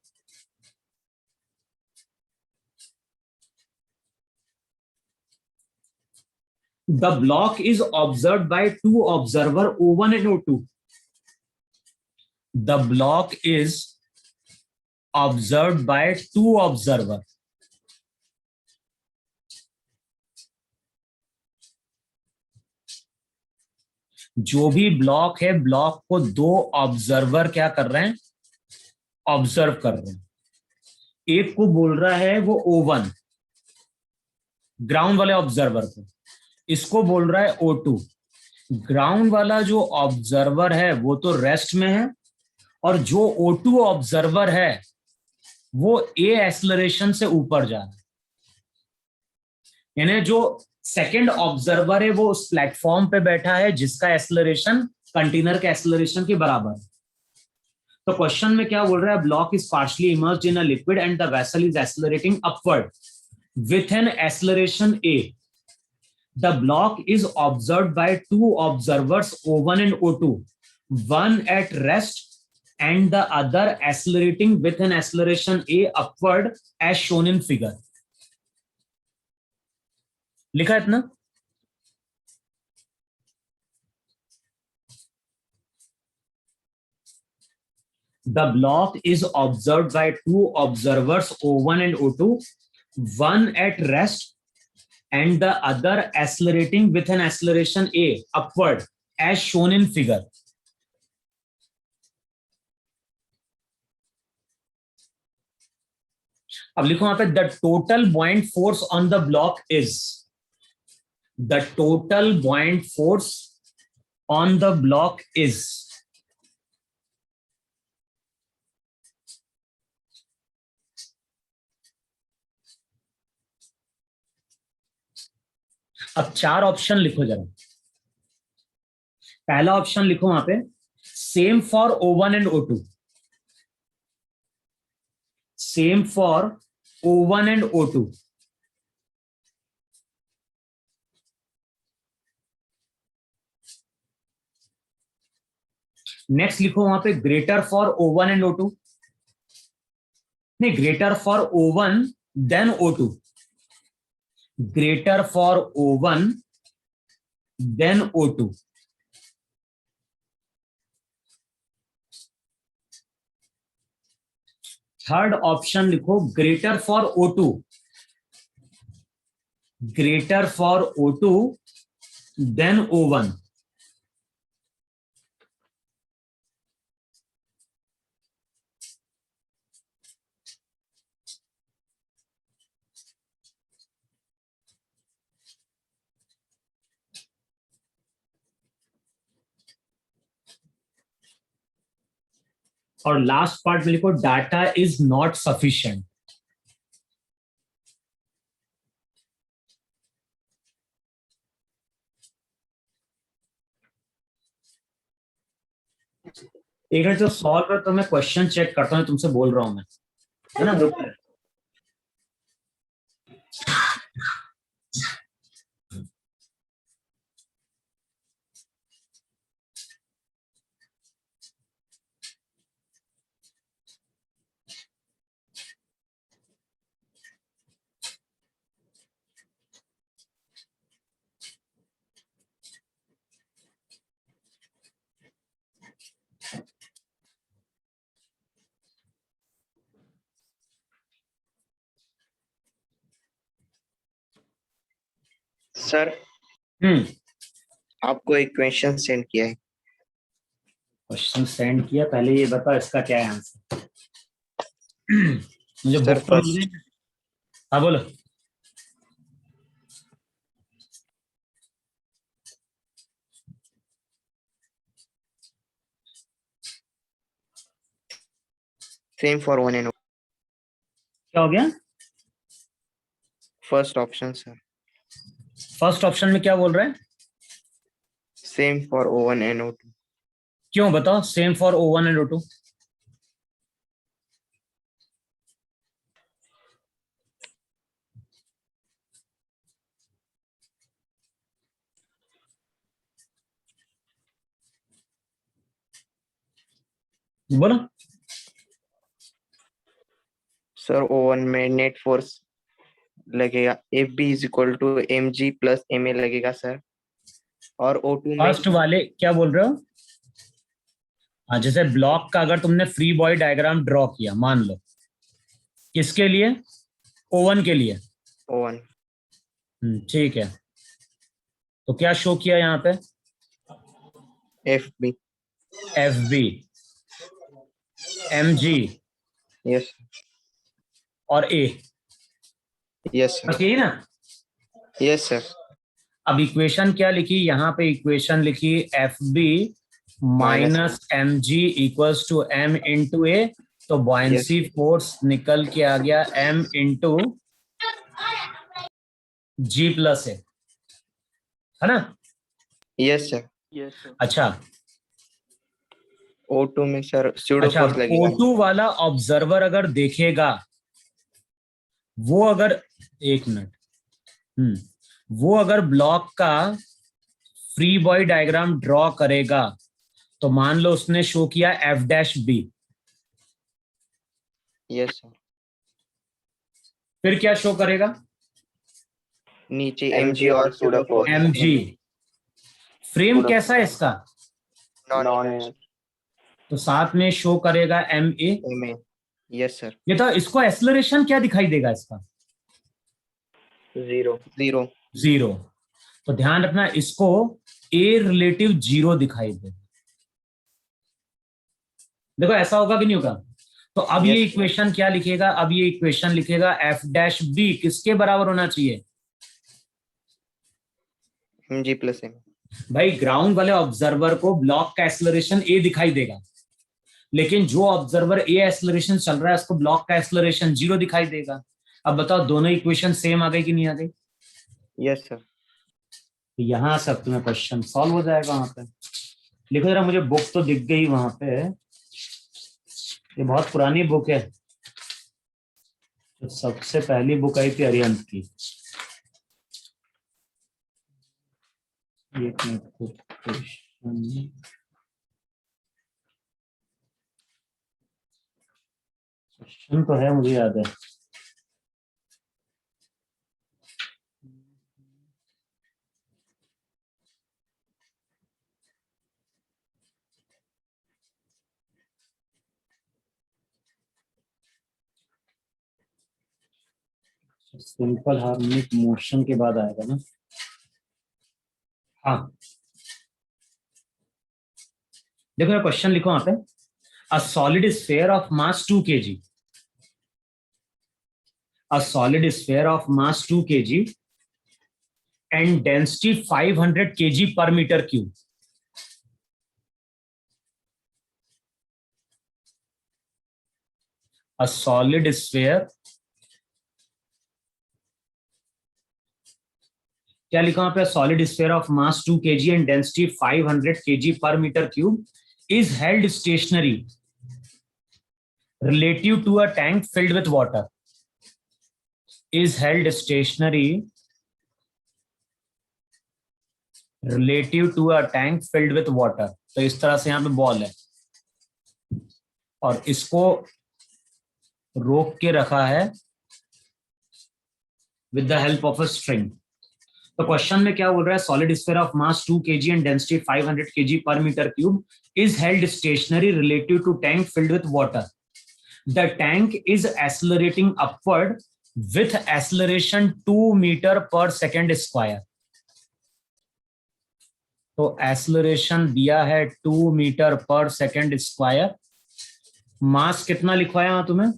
The block is observed by two observers, O1 and O2. The block is observed by two observers. जो भी block है, block को दो observer क्या कर रहे हैं? Observe कर रहे हैं. एक को बोल रहा है वो O1, ग्राउंड वाले ऑब्जर्वर को. इसको बोल रहा है O2. ग्राउंड वाला जो ऑब्जर्वर है वो तो रेस्ट में है और जो O2 ऑब्जर्वर है वो ए एक्सेलरेशन से ऊपर जा रहा है. यानी जो सेकंड ऑब्जर्वर है वो उस प्लेटफॉर्म पे बैठा है जिसका एक्सेलरेशन कंटेनर के एक्सेलरेशन के बराबर है. तो क्वेश्चन में क्या बोल रहा है? Block is partially immersed in a liquid and the vessel is accelerating upward with an acceleration A. The block is observed by two observers, O1 and O2, one at rest and the other accelerating with an acceleration A upward as shown in figure. लिखा है इतना? The block is observed by two observers, O1 and O2, one at rest and the other accelerating with an acceleration A upward as shown in figure. अब लिखो वहां पे the total buoyant force on the block is. The total buoyant force on the block is. अब चार option लिखो जरा. पहला option लिखो वहां पे same for O1 and O2. Same for O1 and O2. Next लिखो वहां पे greater for O1 and O2. नहीं, greater for O1 than O2. Greater for O1 then O2. Third option लिखो greater for O2. Greater for O2 then O1. और last part में लिखो data is not sufficient. एक minute जो solve है तो मैं क्वेश्चन चेक करता हूं, तुमसे बोल रहा हूं मैं, है ना. सर हम्म, आपको एक क्वेश्चन सेंड किया है। क्वेश्चन सेंड किया, पहले ये बताओ इसका क्या है आंसर। मुझे सर बुक तो मिल गई। हाँ बोलो। सेम फॉर वन एंड क्या हो गया? First option sir. First option में क्या बोल रहे हैं? Same for O1 and O2। क्यों बताओ, same for O1 and O2? बोलो। सर O1 में नेट फोर्स लगेगा FB is equal to mg plus ma लगेगा सर। और O2 में फर्स्ट वाले क्या बोल रहे हो? हाँ, जैसे ब्लॉक का अगर तुमने फ्री बॉडी डायग्राम ड्रॉ किया, मान लो, किसके लिए? O1 के लिए। O1 ठीक है, तो क्या शो किया यहाँ पे? FB। FB, MG यस और A, यस बस सर। यही ना? Yes sir. अब इक्वेशन क्या लिखी यहाँ पे? इक्वेशन लिखी FB minus MG equals to M into A। तो बॉयंसी फोर्स निकल के आ गया M into G plus A, है ना? Yes sir. अच्छा, O2 में सर स्यूडो अच्छा, फोर्स लगेगा। O2 वाला ऑब्जर्वर अगर देखेगा, वो अगर, एक मिनट, वो अगर ब्लॉक का फ्री बॉडी डायग्राम ड्रॉ करेगा, तो मान लो उसने शो किया F-B, यस सर। फिर क्या शो करेगा? नीचे mg और स्यूडो फोर्स। MG। फ्रेम कैसा है इसका? नॉन तो साथ में शो करेगा MA। ma। Yes sir. ये तो, इसको एक्सेलरेशन क्या दिखाई देगा इसका? Zero zero. जीरो। तो ध्यान रखना, इसको A रिलेटिव जीरो दिखाई देगा। देखो ऐसा होगा कि नहीं होगा? तो अब ये इक्वेशन क्या लिखेगा? अब ये इक्वेशन लिखेगा F-B किसके बराबर होना चाहिए? mg plus ma। भाई ग्राउंड वाले ऑब्जर्वर को ब्लॉक का एक्सेलरेशन A दिखाई देगा, लेकिन जो ऑब्जर्वर A एक्सेलरेशन चल रहा है उसको ब्लॉक का एक्सेलरेशन जीरो दिखाई देगा। अब बताओ दोनों इक्वेशन सेम आ गई कि नहीं आ गई? Yes sir. यहां से अब तुम्हें क्वेश्चन सॉल्व हो जाएगा। वहां पे लिखो जरा, मुझे बुक तो दिख गई वहां पे, ये बहुत पुरानी बुक है। तो सबसे पहली बुक आई थी अरिहंत की। एक मिनट, क्वेश्चन तो है, मुझे याद है। सिंपल हार्मोनिक मोशन के बाद आएगा ना? हाँ, देखो क्वेश्चन लिखो वहां पे। A solid sphere of mass 2 kg, a solid sphere of mass 2 kg and density 500 kg per meter cube. A solid sphere, क्या लिखा वहां पे? Solid sphere of mass 2 kg and density 500 kg per metre cube is held stationary relative to a tank filled with water, is held stationary relative to a tank filled with water। तो इस तरह से यहां पे ball है और इसको रोक के रखा है with the help of a string। तो क्वेश्चन में क्या बोल रहा है? Solid sphere of mass 2 kg and density 500 kg per metre cube is held stationary relative to tank filled with water. The tank is accelerating upward with acceleration 2 meter per second square। तो acceleration दिया है 2 metre पर second square. मास कितना लिखवाया वहां तुम्हें?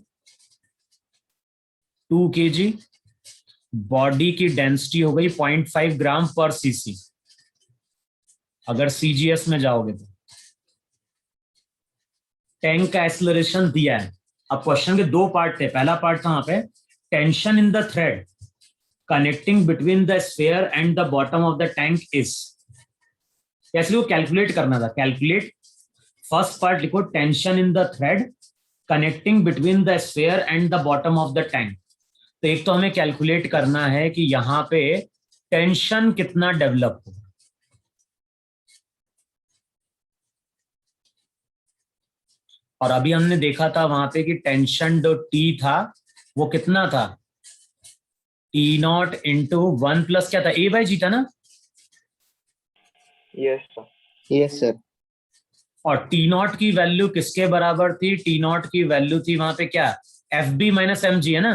2 kg। Body की density हो गई 0.5 ग्राम पर सीसी, अगर सीजीएस में जाओगे तो। टैंक का एक्सेलरेशन दिया है। अब क्वेश्चन के दो पार्ट थे। पहला पार्ट था वहां पे tension in the thread connecting between the sphere and the bottom of the tank is, कैसे वो कैलकुलेट करना था। कैलकुलेट, फर्स्ट पार्ट लिखो tension in the thread connecting between the sphere and the bottom of the tank. तो एक तो हमें calculate करना है कि यहां पे टेंशन कितना डेवलप होगा। और अभी हमने देखा था वहां पे कि टेंशन जो टी था वो कितना था, टी नॉट इंटू 1 प्लस क्या था, ए बाई जी था ना। Yes sir. और टी नॉट की वैल्यू किसके बराबर थी? टी नॉट की वैल्यू थी वहां पे क्या, F B minus M G है ना।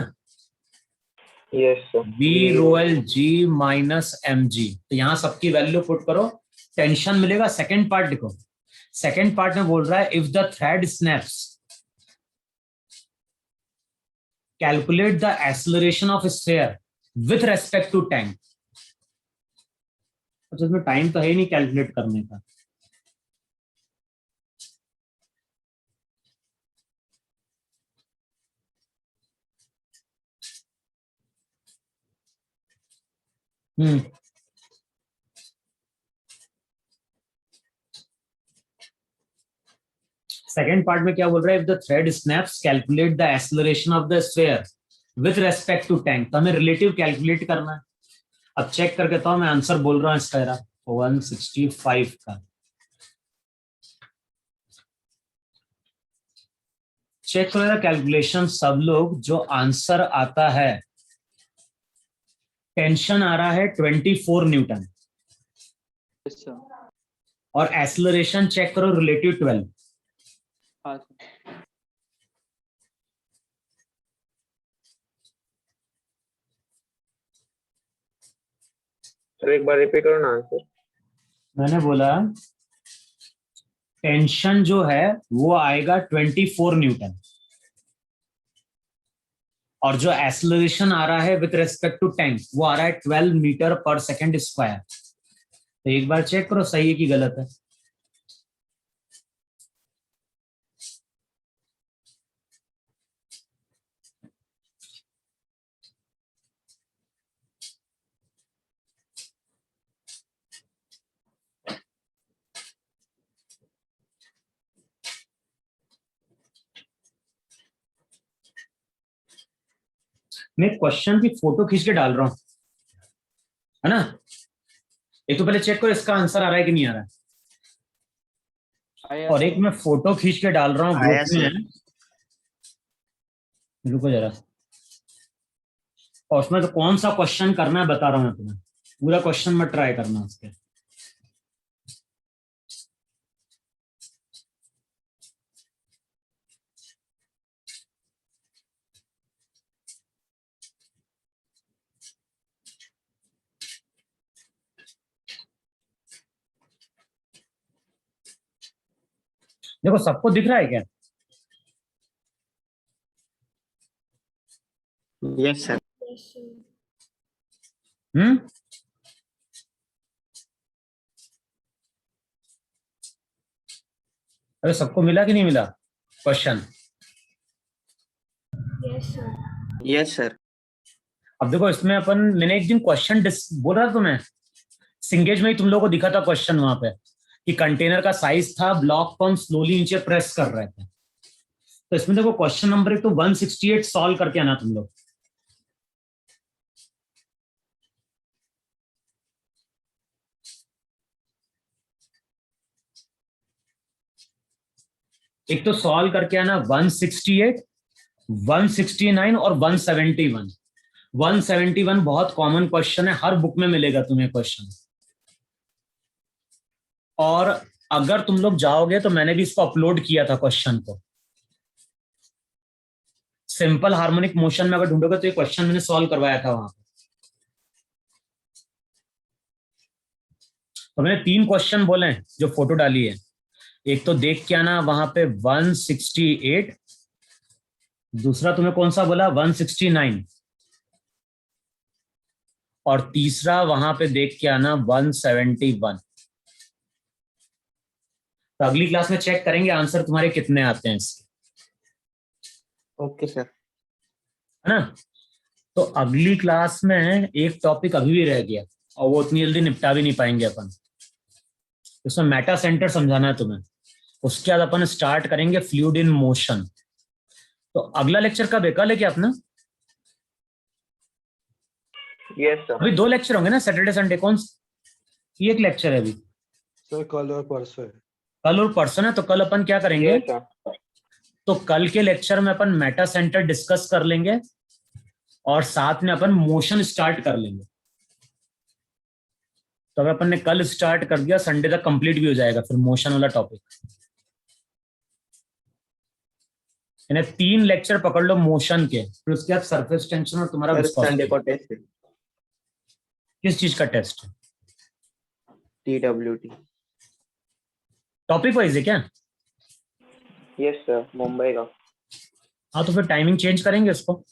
Yes sir. B rho L जी माइनस एम जी। तो यहां सबकी वैल्यू पुट करो, टेंशन मिलेगा। सेकेंड पार्ट लिखो। सेकेंड पार्ट में बोल रहा है if the thread snaps calculate the acceleration of sphere with respect to tank. तो इसमें टाइम तो है ही नहीं कैलकुलेट करने का। सेकेंड पार्ट में क्या बोल रहा है, if the thread snaps calculate the acceleration of the sphere with respect to tank. तो हमें रिलेटिव कैलकुलेट करना है। अब चेक करके तो मैं आंसर बोल रहा हूं इसका 165 का। चेक करेगा कैलकुलेशन सब लोग। जो आंसर आता है, टेंशन आ रहा है 24 न्यूटन और एक्सेलरेशन चेक करो रिलेटिव 12। सर एक बार रिपीट करो ना आंसर। मैंने बोला टेंशन जो है वो आएगा 24 न्यूटन और जो एक्सेलरेशन आ रहा है विथ रेस्पेक्ट टू टैंक वो आ रहा है 12 मीटर पर सेकेंड स्क्वायर। तो एक बार चेक करो सही है कि गलत है। मैं क्वेश्चन की फोटो खींच के डाल रहा हूं, है ना। एक तो पहले चेक करो इसका आंसर आ रहा है कि नहीं आ रहा है। और एक मैं फोटो खींच के डाल रहा हूँ आया ग्रुप में। रुको जरा। और उसमें तो कौन सा क्वेश्चन करना है बता रहा हूं मैं तुम्हें। पूरा क्वेश्चन मत ट्राई करना उसके। देखो सबको दिख रहा है क्या? Yes sir. Yes, sir. हम्म। अरे सबको मिला कि नहीं मिला question? Yes, sir. Yes sir. अब देखो इसमें अपन, मैंने एक दिन क्वेश्चन बोल रहा था तुम्हें, सिंगेज में ही तुम लोगों को दिखा था क्वेश्चन वहां पे कि कंटेनर का साइज था, ब्लॉक को हम स्लोली नीचे प्रेस कर रहे थे। तो इसमें देखो क्वेश्चन नंबर 1 तो 168 सॉल्व करके आना तुम लोग। एक तो सॉल्व करके आना 168, 169 और 171। 171 बहुत कॉमन क्वेश्चन है, हर बुक में मिलेगा तुम्हें क्वेश्चन। और अगर तुम लोग जाओगे तो मैंने भी इसको अपलोड किया था क्वेश्चन को। सिंपल हार्मोनिक मोशन में अगर ढूंढोगे तो ये क्वेश्चन मैंने सॉल्व करवाया था वहां पे। तो मैंने 3 क्वेश्चन बोले हैं जो फोटो डाली है। एक तो देख के आना वहां पे 168, दूसरा तुम्हें कौन सा बोला 169, और तीसरा वहां पे देख के आना 171। तो अगली क्लास में चेक करेंगे आंसर तुम्हारे कितने आते हैं इसके, ओके सर। है ना। तो अगली क्लास में एक टॉपिक अभी भी रह गया और वो उतनी जल्दी निपटा भी नहीं पाएंगे अपन। उसमें मेटा सेंटर समझाना है तुम्हें। उसके बाद अपन स्टार्ट करेंगे फ्लूइड इन मोशन। तो अगला लेक्चर कब है? कल है क्या अपना? Yes sir. अभी 2 लेक्चर होंगे ना, सैटरडे संडे। कौन ये एक लेक्चर है अभी? सर कल और परसों है। कल और परसों है। तो कल अपन क्या करेंगे? Yes sir. तो कल के लेक्चर में अपन मेटा सेंटर डिस्कस कर लेंगे और साथ में अपन मोशन स्टार्ट कर लेंगे। तो अगर अपन ने कल स्टार्ट कर दिया, संडे तक कंप्लीट भी हो जाएगा फिर मोशन वाला टॉपिक। यानी 3 लेक्चर पकड़ लो मोशन के, फिर उसके बाद सरफेस टेंशन और तुम्हारा सर विस्कोसिटी। संडे को टेस्ट है, किस चीज का टेस्ट है? TWT। टॉपिक वाइज है क्या? यस सर, मुंबई का। हाँ तो फिर टाइमिंग चेंज करेंगे उसको।